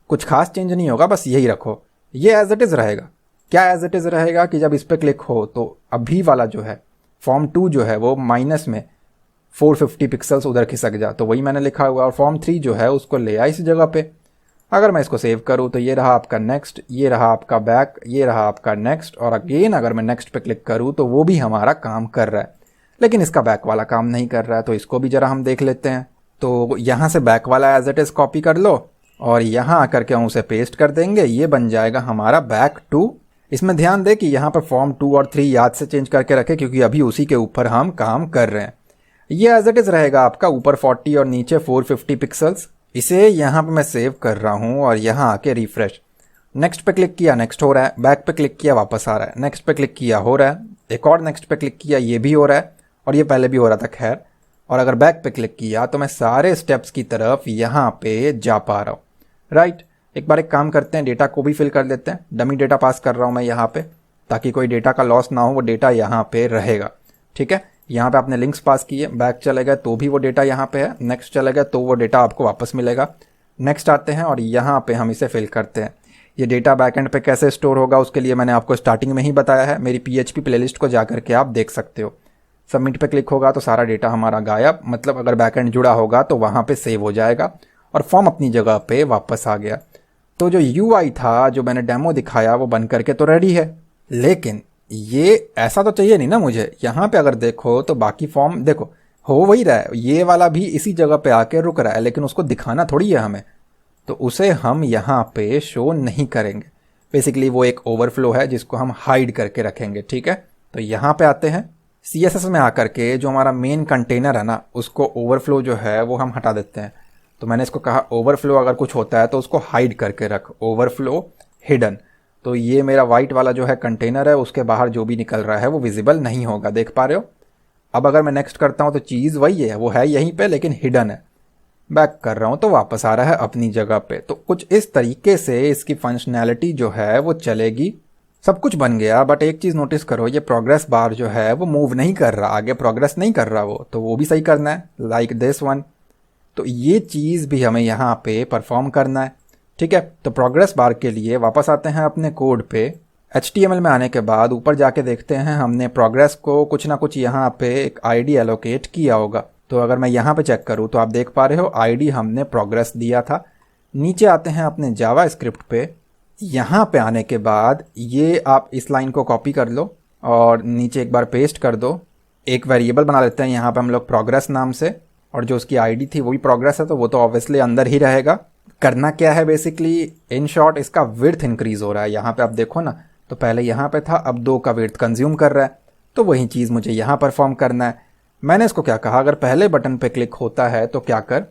कुछ खास चेंज नहीं होगा, बस यही रखो, ये एज इट इज़ रहेगा। क्या एज इट इज़ रहेगा कि जब इस पर क्लिक हो तो अभी वाला जो है फॉर्म 2 जो है वो माइनस में 450 पिक्सल्स उधर खिसक जा, तो वही मैंने लिखा हुआ। और फॉर्म 3 जो है उसको ले आ इस जगह पे। अगर मैं इसको सेव करूँ तो ये रहा आपका नेक्स्ट, ये रहा आपका बैक, ये रहा आपका नेक्स्ट, और अगेन अगर मैं नेक्स्ट पे क्लिक करूँ तो वो भी हमारा काम कर रहा है, लेकिन इसका बैक वाला काम नहीं कर रहा है। तो इसको भी जरा हम देख लेते हैं। तो यहाँ से बैक वाला एज इट इज़ कॉपी कर लो और यहाँ आकर के हम उसे पेस्ट कर देंगे। ये बन जाएगा हमारा बैक 2। इसमें ध्यान दे कि यहाँ पर फॉर्म 2 और 3 याद से चेंज करके रखें, क्योंकि अभी उसी के ऊपर हम काम कर रहे हैं। ये एज इट इज़ रहेगा आपका, ऊपर 40 और नीचे 450 पिक्सल्स। इसे यहाँ पे मैं सेव कर रहा हूँ और यहाँ आके रिफ्रेश, नेक्स्ट पे क्लिक किया, नेक्स्ट हो रहा है, बैक पे क्लिक किया, वापस आ रहा है, नेक्स्ट पे क्लिक किया, हो रहा है, एक और नेक्स्ट पे क्लिक किया, ये भी हो रहा है, और ये पहले भी हो रहा था खैर। और अगर बैक पे क्लिक किया तो मैं सारे स्टेप्स की तरफ यहाँ पे जा पा रहा हूँ। राइट, एक बार एक काम करते हैं, डेटा को भी फिल कर लेते हैं। डमी डेटा पास कर रहा हूँ मैं यहाँ पे, ताकि कोई डेटा का लॉस ना हो, वो डेटा यहाँ पे रहेगा। ठीक है, यहाँ पे आपने लिंक्स पास किए, बैक चले गए तो भी वो डेटा यहाँ पे है, नेक्स्ट चले गए तो वो डेटा आपको वापस मिलेगा। नेक्स्ट आते हैं और यहाँ पे हम इसे फिल करते हैं। ये डेटा बैकएंड पे कैसे स्टोर होगा उसके लिए मैंने आपको स्टार्टिंग में ही बताया है, मेरी PHP प्लेलिस्ट को जाकर के आप देख सकते हो। सबमिट पे क्लिक होगा तो सारा डेटा हमारा गायब, मतलब अगर बैकएंड जुड़ा होगा तो वहाँ पे सेव हो जाएगा और फॉर्म अपनी जगह पे वापस आ गया। तो जो UI था, जो मैंने डेमो दिखाया, वो बन करके तो रेडी है, लेकिन ये ऐसा तो चाहिए नहीं ना मुझे। यहाँ पे अगर देखो तो बाकी फॉर्म देखो हो वही रहा है, ये वाला भी इसी जगह पे आके रुक रहा है, लेकिन उसको दिखाना थोड़ी है हमें, तो उसे हम यहाँ पे शो नहीं करेंगे। बेसिकली वो एक ओवरफ्लो है जिसको हम हाइड करके रखेंगे। ठीक है, तो यहाँ पे आते हैं, CSS में आकर के जो हमारा मेन कंटेनर है ना, उसको ओवरफ्लो जो है वो हम हटा देते हैं। तो मैंने इसको कहा ओवरफ्लो अगर कुछ होता है तो उसको हाइड करके रख, ओवरफ्लो हिडन। तो ये मेरा वाइट वाला जो है कंटेनर है, उसके बाहर जो भी निकल रहा है वो विजिबल नहीं होगा, देख पा रहे हो। अब अगर मैं नेक्स्ट करता हूँ तो चीज़ वही है, वो है यहीं पे लेकिन हिडन है। बैक कर रहा हूँ तो वापस आ रहा है अपनी जगह पे। तो कुछ इस तरीके से इसकी फंक्शनैलिटी जो है वो चलेगी। सब कुछ बन गया, बट एक चीज़ नोटिस करो, ये प्रोग्रेस बार जो है वो मूव नहीं कर रहा, आगे प्रोग्रेस नहीं कर रहा वो, तो वो भी सही करना है, लाइक दिस वन। तो ये चीज़ भी हमें यहाँ पे परफॉर्म करना है। ठीक है, तो प्रोग्रेस बार के लिए वापस आते हैं अपने कोड पे। HTML में आने के बाद ऊपर जाके देखते हैं, हमने प्रोग्रेस को कुछ ना कुछ यहाँ पे एक ID एलोकेट किया होगा। तो अगर मैं यहाँ पे चेक करूँ तो आप देख पा रहे हो ID हमने प्रोग्रेस दिया था। नीचे आते हैं अपने जावा स्क्रिप्ट पे। यहाँ पे आने के बाद ये आप इस लाइन को कॉपी कर लो और नीचे एक बार पेस्ट कर दो। एक वेरिएबल बना लेते हैं यहाँ पे हम लोग प्रोग्रेस नाम से, और जो उसकी ID थी वो भी प्रोग्रेस है, तो वो तो ऑब्वियसली अंदर ही रहेगा। करना क्या है बेसिकली, इन शॉर्ट इसका विड्थ इंक्रीज हो रहा है। यहाँ पे आप देखो ना, तो पहले यहाँ पे था, अब 2 का विड्थ कंज्यूम कर रहा है, तो वही चीज़ मुझे यहाँ परफॉर्म करना है। मैंने इसको क्या कहा, अगर पहले बटन पे क्लिक होता है तो क्या कर,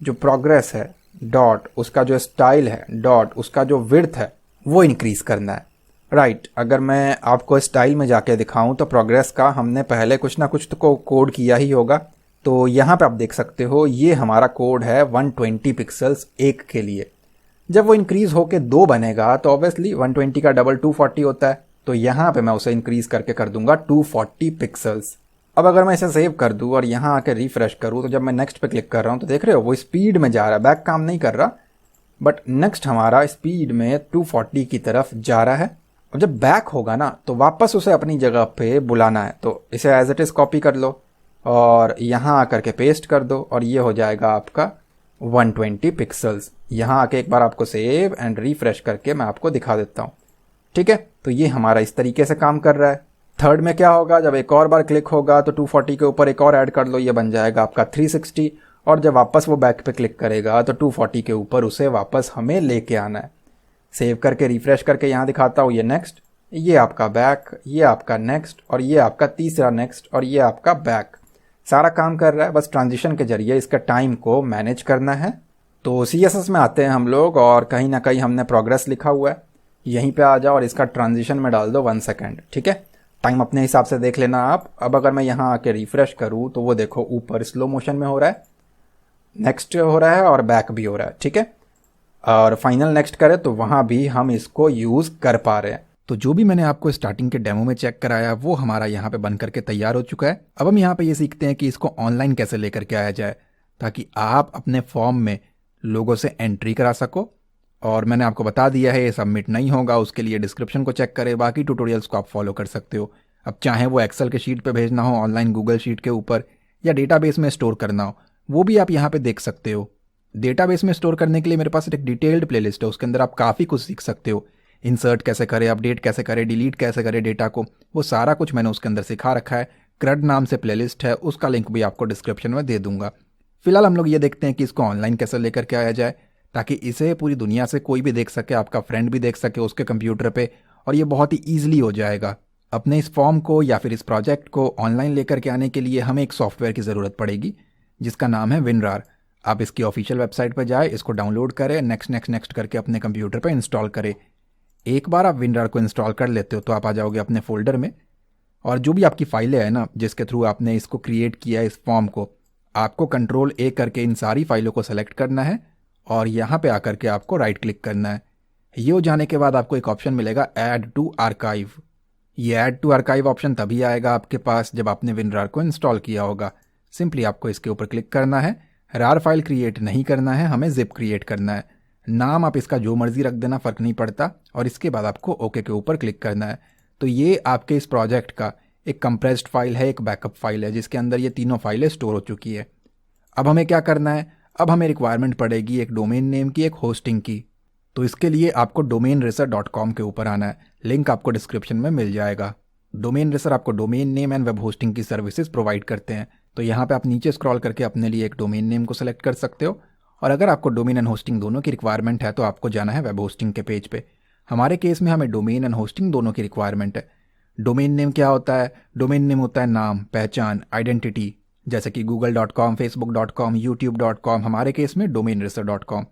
जो प्रोग्रेस है डॉट, उसका जो स्टाइल है डॉट, उसका जो विड्थ है वो इंक्रीज करना है। राइट, अगर मैं आपको स्टाइल में जाके दिखाऊं तो प्रोग्रेस का हमने पहले कुछ ना कुछ तो कोड किया ही होगा। तो यहाँ पे आप देख सकते हो, ये हमारा कोड है 120 पिक्सल्स एक के लिए। जब वो इंक्रीज होके 2 बनेगा तो ऑब्वियसली 120 का डबल 240 होता है, तो यहाँ पे मैं उसे इंक्रीज करके कर दूंगा 240 पिक्सल्स। अब अगर मैं इसे सेव कर दूं और यहाँ आके रिफ्रेश करूँ, तो जब मैं नेक्स्ट पे क्लिक कर रहा हूँ तो देख रहे हो वो स्पीड में जा रहा है, बैक काम नहीं कर रहा, बट नेक्स्ट हमारा स्पीड में 240 की तरफ जा रहा है। अब जब बैक होगा ना तो वापस उसे अपनी जगह पे बुलाना है, तो इसे एज इट इज कॉपी कर लो और यहाँ आकर के पेस्ट कर दो और ये हो जाएगा आपका 120 पिक्सल्स। यहाँ आके एक बार आपको सेव एंड रिफ्रेश करके मैं आपको दिखा देता हूँ। ठीक है, तो ये हमारा इस तरीके से काम कर रहा है। थर्ड में क्या होगा, जब एक और बार क्लिक होगा तो 240 के ऊपर एक और ऐड कर लो, ये बन जाएगा आपका 360, और जब वापस वो बैक पे क्लिक करेगा तो 240 के ऊपर उसे वापस हमें लेके आना है। सेव करके रिफ्रेश करके यहाँ दिखाता हूँ, ये नेक्स्ट, ये आपका बैक, ये आपका नेक्स्ट, और ये आपका तीसरा नेक्स्ट, और ये आपका बैक। सारा काम कर रहा है, बस ट्रांजिशन के जरिए इसका टाइम को मैनेज करना है। तो CSS में आते हैं हम लोग और कहीं ना कहीं हमने प्रोग्रेस लिखा हुआ है, यहीं पे आ जाओ और इसका ट्रांजिशन में डाल दो 1 सेकेंड। ठीक है, टाइम अपने हिसाब से देख लेना आप। अब अगर मैं यहाँ आके रिफ्रेश करूँ तो वो देखो ऊपर स्लो मोशन में हो रहा है, नेक्स्ट हो रहा है और बैक भी हो रहा है, ठीक है। और फाइनल नेक्स्ट करें तो वहाँ भी हम इसको यूज़ कर पा रहे हैं। तो जो भी मैंने आपको स्टार्टिंग के डेमो में चेक कराया वो हमारा यहाँ पे बन करके तैयार हो चुका है। अब हम यहाँ पे ये सीखते हैं कि इसको ऑनलाइन कैसे लेकर के आया जाए ताकि आप अपने फॉर्म में लोगों से एंट्री करा सको। और मैंने आपको बता दिया है ये सबमिट नहीं होगा, उसके लिए डिस्क्रिप्शन को चेक करें, बाकी ट्यूटोरियल्स को आप फॉलो कर सकते हो। अब चाहे वो एक्सेल के शीट पे भेजना हो, ऑनलाइन गूगल शीट के ऊपर, या डेटाबेस में स्टोर करना हो, वो भी आप यहाँ पे देख सकते हो। डेटाबेस में स्टोर करने के लिए मेरे पास एक डिटेल्ड प्लेलिस्ट है, उसके अंदर आप काफ़ी कुछ सीख सकते हो। इंसर्ट कैसे करें, अपडेट कैसे करें, डिलीट कैसे करें डेटा को, वो सारा कुछ मैंने उसके अंदर सिखा रखा है। क्रड नाम से प्लेलिस्ट है, उसका लिंक भी आपको डिस्क्रिप्शन में दे दूंगा। फिलहाल हम लोग ये देखते हैं कि इसको ऑनलाइन कैसे लेकर के आया जाए ताकि इसे पूरी दुनिया से कोई भी देख सके, आपका फ्रेंड भी देख सके उसके कंप्यूटर पे, और ये बहुत ही ईजिली हो जाएगा। अपने इस फॉर्म को या फिर इस प्रोजेक्ट को ऑनलाइन लेकर के आने के लिए हमें एक सॉफ्टवेयर की ज़रूरत पड़ेगी जिसका नाम है विनरार। आप इसकी ऑफिशियल वेबसाइट पर जाए, इसको डाउनलोड करें, नेक्स्ट नेक्स्ट नेक्स्ट करके अपने कंप्यूटर पर इंस्टॉल करें। एक बार आप विनरार को इंस्टॉल कर लेते हो तो आप आ जाओगे अपने फोल्डर में, और जो भी आपकी फाइलें हैं ना जिसके थ्रू आपने इसको क्रिएट किया है इस फॉर्म को, आपको कंट्रोल ए करके इन सारी फाइलों को सेलेक्ट करना है और यहाँ पे आकर के आपको राइट क्लिक करना है। ये हो जाने के बाद आपको एक ऑप्शन मिलेगा ऐड टू आर्काइव। ये ऐड टू आर्काइव ऑप्शन तभी आएगा आपके पास जब आपने विनरार को इंस्टॉल किया होगा। सिंपली आपको इसके ऊपर क्लिक करना है। रार फाइल क्रिएट नहीं करना है, हमें जिप क्रिएट करना है। नाम आप इसका जो मर्जी रख देना, फ़र्क नहीं पड़ता। और इसके बाद आपको ओके के ऊपर क्लिक करना है। तो ये आपके इस प्रोजेक्ट का एक कंप्रेस्ड फाइल है, एक बैकअप फाइल है जिसके अंदर ये तीनों फाइलें स्टोर हो चुकी है। अब हमें क्या करना है, अब हमें रिक्वायरमेंट पड़ेगी एक डोमेन नेम की, एक होस्टिंग की। तो इसके लिए आपको domainracer.com के ऊपर आना है, लिंक आपको डिस्क्रिप्शन में मिल जाएगा। डोमेन रेसर आपको domain name and web hosting की सर्विसेज प्रोवाइड करते हैं। तो यहाँ पे आप नीचे स्क्रॉल करके अपने लिए एक डोमेन नेम को सेलेक्ट कर सकते हो, और अगर आपको डोमेन एंड होस्टिंग दोनों की रिक्वायरमेंट है तो आपको जाना है वेब होस्टिंग के पेज पे। हमारे केस में हमें डोमेन एंड होस्टिंग दोनों की रिक्वायरमेंट है। डोमेन नेम क्या होता है? डोमेन नेम होता है नाम, पहचान, आइडेंटिटी, जैसे कि google.com, facebook.com, youtube.com, हमारे केस में domainracer.com।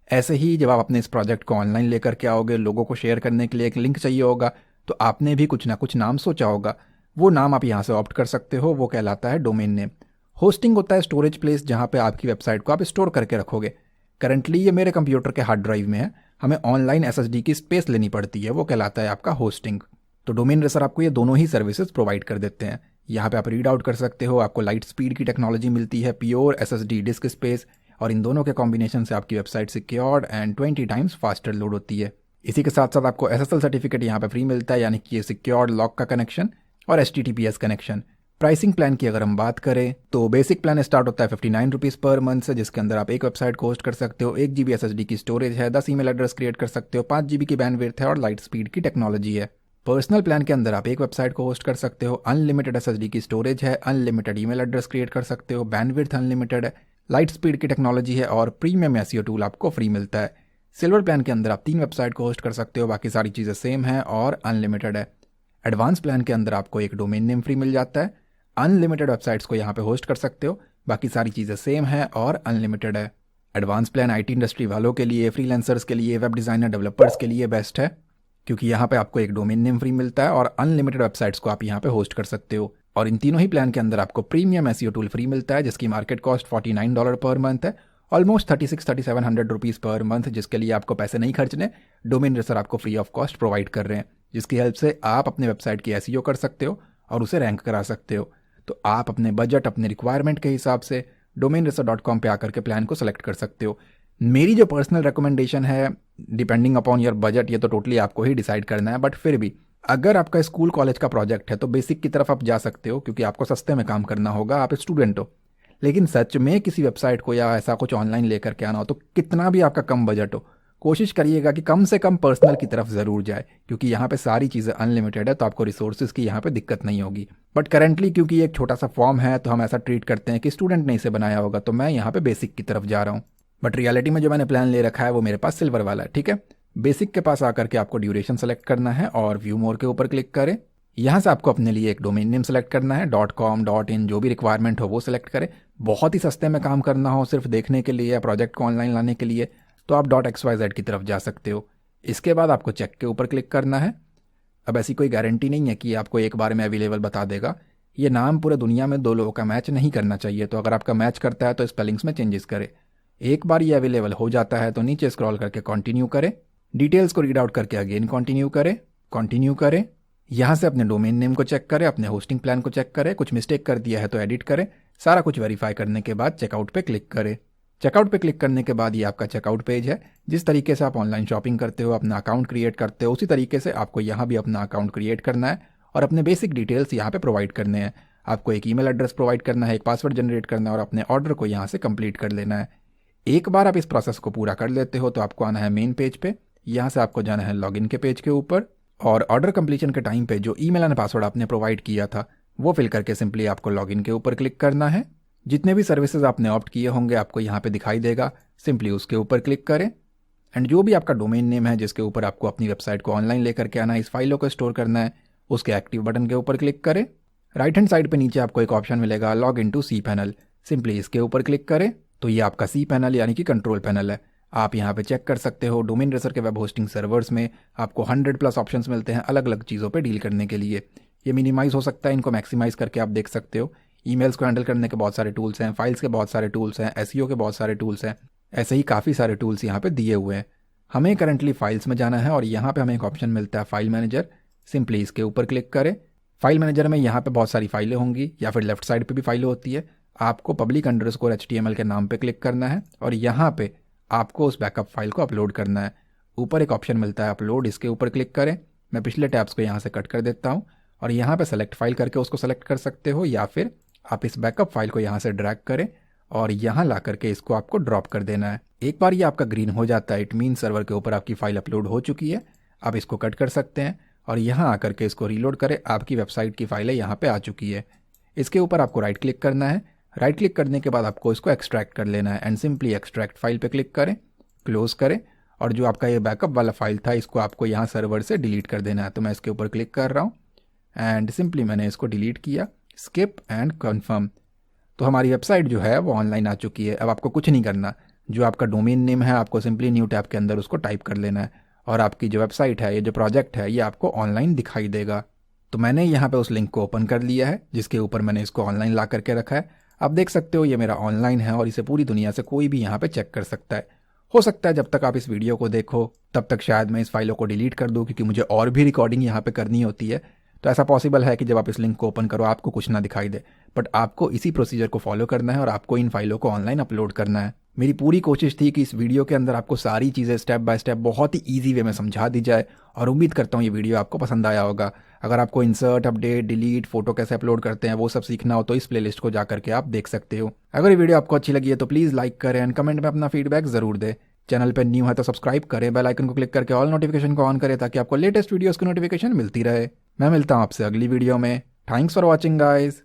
ऐसे ही जब आप अपने इस प्रोजेक्ट को ऑनलाइन लेकर के आओगे, लोगों को शेयर करने के लिए एक लिंक चाहिए होगा, तो आपने भी कुछ ना कुछ नाम सोचा होगा। वो नाम आप यहाँ से ऑप्ट कर सकते हो, वो कहलाता है डोमेन नेम। होस्टिंग होता है स्टोरेज प्लेस, जहाँ पे आपकी वेबसाइट को आप स्टोर करके रखोगे। करंटली ये मेरे कंप्यूटर के हार्ड ड्राइव में है, हमें ऑनलाइन SSD की स्पेस लेनी पड़ती है, वो कहलाता है आपका होस्टिंग। तो डोमेन रेसर आपको ये दोनों ही सर्विसेज प्रोवाइड कर देते हैं। यहाँ पे आप रीड आउट कर सकते हो, आपको लाइट स्पीड की टेक्नोलॉजी मिलती है, प्योर SSD डिस्क स्पेस, और इन दोनों के कॉम्बिनेशन से आपकी website secured and 20 times faster load होती है। इसी के साथ साथ आपको SSL सर्टिफिकेट यहाँ पे फ्री मिलता है, यानी कि ये सिक्योर्ड लॉक का कनेक्शन और HTTPS कनेक्शन। प्राइसिंग प्लान की अगर हम बात करें तो बेसिक प्लान स्टार्ट होता है 59 रुपीज़ पर मंथ से, जिसके अंदर आप एक वेबसाइट को होस्ट कर सकते हो, 1 GB SSD की स्टोरेज है, 10 ईमेल एड्रेस क्रिएट कर सकते हो, 5 GB की बैंडविड्थ है और लाइट स्पीड की टेक्नोलॉजी है। पर्सनल प्लान के अंदर आप एक वेबसाइट को होस्ट कर सकते हो, अनलिमिटेड SSD की स्टोरेज है, अनलिमिटेड ईमेल एड्रेस क्रिएट कर सकते हो, बैंडविड्थ अनलिमिटेड है, लाइट स्पीड की टेक्नोलॉजी है और प्रीमियम SEO टूल आपको फ्री मिलता है। सिल्वर प्लान के अंदर आप 3 वेबसाइट को होस्ट कर सकते हो, बाकी सारी चीज़ें सेम है और अनलिमिटेड है। एडवांस प्लान के अंदर आपको एक डोमेन नेम फ्री मिल जाता है, अनलिमिटेड वेबसाइट्स को यहाँ पे होस्ट कर सकते हो, बाकी सारी चीज़ें सेम है और अनलिमिटेड है। एडवांस प्लान IT इंडस्ट्री वालों के लिए, फ्रीलांसर्स के लिए, वेब डिज़ाइनर डेवलपर्स के लिए बेस्ट है, क्योंकि यहाँ पे आपको एक डोमेन नेम फ्री मिलता है और अनलिमिटेड वेबसाइट्स को आप यहाँ पे होस्ट कर सकते हो। और इन तीनों ही प्लान के अंदर आपको प्रीमियम SEO टूल फ्री मिलता है, जिसकी मार्केट कॉस्ट $49 पर मंथ है, ऑलमोस्ट 3600-3700 रुपीज़ पर मंथ, जिसके लिए आपको पैसे नहीं खर्चने। डोमेन रेसर आपको फ्री ऑफ कॉस्ट प्रोवाइड कर रहे हैं, जिसकी हेल्प से आप अपने वेबसाइट की SEO कर सकते हो और उसे रैंक करा सकते हो। तो आप अपने बजट, अपने रिक्वायरमेंट के हिसाब से domainracer.com पे आकर के प्लान को सेलेक्ट कर सकते हो। मेरी जो पर्सनल रिकमेंडेशन है, डिपेंडिंग अपॉन योर बजट, ये तो टोटली आपको ही डिसाइड करना है, बट फिर भी अगर आपका स्कूल कॉलेज का प्रोजेक्ट है तो बेसिक की तरफ आप जा सकते हो, क्योंकि आपको सस्ते में काम करना होगा, आप स्टूडेंट हो। लेकिन सच में किसी वेबसाइट को या ऐसा कुछ ऑनलाइन लेकर के आना हो तो कितना भी आपका कम बजट हो, कोशिश करिएगा कि कम से कम पर्सनल की तरफ ज़रूर जाए, क्योंकि यहाँ पे सारी चीज़ें अनलिमिटेड है, तो आपको रिसोर्सेज की यहाँ पे दिक्कत नहीं होगी। बट करेंटली क्योंकि ये एक छोटा सा फॉर्म है तो हम ऐसा ट्रीट करते हैं कि स्टूडेंट ने इसे बनाया होगा, तो मैं यहाँ पे बेसिक की तरफ जा रहा हूँ। बट रियलिटी में जो मैंने प्लान ले रखा है वो मेरे पास सिल्वर वाला है, ठीक है। बेसिक के पास आकर के आपको ड्यूरेशन सेलेक्ट करना है और व्यू मोर के ऊपर क्लिक करें। यहाँ से आपको अपने लिए एक डोमेन नेम सेलेक्ट करना है, .com, .in, जो भी रिक्वायरमेंट हो वो सिलेक्ट करें। बहुत ही सस्ते में काम करना हो सिर्फ देखने के लिए या प्रोजेक्ट को ऑनलाइन लाने के लिए, तो आप .xyz की तरफ जा सकते हो। इसके बाद आपको चेक के ऊपर क्लिक करना है। अब ऐसी कोई गारंटी नहीं है कि आपको एक बार में अवेलेबल बता देगा। ये नाम पूरे दुनिया में 2 लोगों का मैच नहीं करना चाहिए, तो अगर आपका मैच करता है तो स्पेलिंग्स में चेंजेस करें। एक बार ये अवेलेबल हो जाता है तो नीचे स्क्रॉल करके कंटिन्यू करें, डिटेल्स को रीड आउट करके अगेन कंटिन्यू करें। यहाँ से अपने डोमेन नेम को चेक करें, अपने होस्टिंग प्लान को चेक करें, कुछ मिस्टेक कर दिया है तो एडिट करें। सारा कुछ वेरीफाई करने के बाद चेकआउट पे क्लिक करें। चेकआउट पे क्लिक करने के बाद ये आपका चेकआउट पेज है। जिस तरीके से आप ऑनलाइन शॉपिंग करते हो, अपना अकाउंट क्रिएट करते हो, उसी तरीके से आपको यहाँ भी अपना अकाउंट क्रिएट करना है और अपने बेसिक डिटेल्स यहाँ पे प्रोवाइड करने हैं। आपको एक ईमेल एड्रेस प्रोवाइड करना है, एक पासवर्ड जनरेट करना है और अपने ऑर्डर को यहाँ से कंप्लीट कर लेना है। एक बार आप इस प्रोसेस को पूरा कर लेते हो तो आपको आना है मेन पेज पे। यहाँ से आपको जाना है लॉगिन के पेज के ऊपर और ऑर्डर कंप्लीशन के टाइम पे जो ईमेल एंड पासवर्ड आपने प्रोवाइड किया था वो फिल करके सिंपली आपको लॉगिन के ऊपर क्लिक करना है। जितने भी सर्विसेज आपने ऑप्ट किए होंगे आपको यहाँ पे दिखाई देगा, सिंपली उसके ऊपर क्लिक करें। एंड जो भी आपका डोमेन नेम है जिसके ऊपर आपको अपनी वेबसाइट को ऑनलाइन लेकर के आना है, इस फाइलों को स्टोर करना है, उसके एक्टिव बटन के ऊपर क्लिक करें। राइट हैंड साइड पे नीचे आपको एक ऑप्शन मिलेगा log in to cPanel, simply इसके ऊपर क्लिक करें तो ये आपका cPanel यानी कि कंट्रोल पैनल है। आप यहाँ पे चेक कर सकते हो डोमेन रेसर के वेब होस्टिंग सर्वर्स में आपको 100+ ऑप्शंस मिलते हैं अलग अलग चीज़ों पे डील करने के लिए। ये मिनिमाइज हो सकता है, इनको मैक्सिमाइज करके आप देख सकते हो। ईमेल्स को हैंडल करने के बहुत सारे टूल्स हैं, फाइल्स के बहुत सारे टूल्स हैं, एसईओ के बहुत सारे टूल्स हैं, ऐसे ही काफ़ी सारे टूल्स यहाँ पे दिए हुए हैं। हमें करंटली फाइल्स में जाना है और यहाँ पे हमें एक ऑप्शन मिलता है फाइल मैनेजर, सिंपली इसके ऊपर क्लिक करें। फाइल मैनेजर में यहाँ पे बहुत सारी फाइलें होंगी या फिर लेफ्ट साइड पे भी फाइलें होती है। आपको public_html के नाम पे क्लिक करना है और यहाँ पे आपको उस बैकअप फाइल को अपलोड करना है। ऊपर एक ऑप्शन मिलता है अपलोड, इसके ऊपर क्लिक करें। मैं पिछले टैब्स को यहाँ से कट कर देता हूँ और यहाँ पे सेलेक्ट फाइल करके उसको सेलेक्ट कर सकते हो या फिर आप इस बैकअप फाइल को यहाँ से ड्रैग करें और यहाँ ला करके इसको आपको ड्रॉप कर देना है। एक बार ये आपका ग्रीन हो जाता है, इट मीन सर्वर के ऊपर आपकी फाइल अपलोड हो चुकी है। आप इसको कट कर सकते हैं और यहाँ आकर के इसको रीलोड करें, आपकी वेबसाइट की फाइल यहाँ पे आ चुकी है। इसके ऊपर आपको राइट क्लिक करना है। राइट क्लिक करने के बाद आपको इसको एक्सट्रैक्ट कर लेना है एंड सिंपली एक्सट्रैक्ट फाइल पे क्लिक करें, क्लोज करें और जो आपका ये बैकअप वाला फाइल था इसको आपको यहाँ सर्वर से डिलीट कर देना है। तो मैं इसके ऊपर क्लिक कर रहा हूँ एंड सिंपली मैंने इसको डिलीट किया, स्किप एंड कन्फर्म। तो हमारी वेबसाइट जो है वो ऑनलाइन आ चुकी है। अब आपको कुछ नहीं करना, जो आपका डोमेन नेम है आपको सिंपली न्यू टैब के अंदर उसको टाइप कर लेना है और आपकी जो वेबसाइट है, ये जो प्रोजेक्ट है, ये आपको ऑनलाइन दिखाई देगा। तो मैंने यहाँ पे उस लिंक को ओपन कर लिया है जिसके ऊपर मैंने इसको ऑनलाइन ला करके रखा है। आप देख सकते हो ये मेरा ऑनलाइन है और इसे पूरी दुनिया से कोई भी यहाँ पे चेक कर सकता है। हो सकता है जब तक आप इस वीडियो को देखो तब तक शायद मैं इस फाइलों को डिलीट कर दूँ, क्योंकि मुझे और भी रिकॉर्डिंग यहाँ पे करनी होती है। तो ऐसा पॉसिबल है कि जब आप इस लिंक को ओपन करो आपको कुछ ना दिखाई दे, बट आपको इसी प्रोसीजर को फॉलो करना है और आपको इन फाइलों को ऑनलाइन अपलोड करना है। मेरी पूरी कोशिश थी कि इस वीडियो के अंदर आपको सारी चीज़ें स्टेप बाय स्टेप बहुत ही ईजी वे में समझा दी जाए और उम्मीद करता हूँ ये वीडियो आपको पसंद आया होगा। अगर आपको इंसर्ट, अपडेट, डिलीट, फोटो कैसे अपलोड करते हैं वो सब सीखना हो तो इस प्लेलिस्ट को जा करके आप देख सकते हो। अगर ये वीडियो आपको अच्छी लगी है तो प्लीज़ लाइक करें एंड कमेंट में अपना फीडबैक ज़रूर दें। चैनल पर न्यू है तो सब्सक्राइब करें, बेल आइकन को क्लिक करके ऑल नोटिफिकेशन को ऑन करें ताकि आपको लेटेस्ट वीडियोस की नोटिफिकेशन मिलती रहे। मैं मिलता हूँ आपसे अगली वीडियो में। Thanks for watching guys.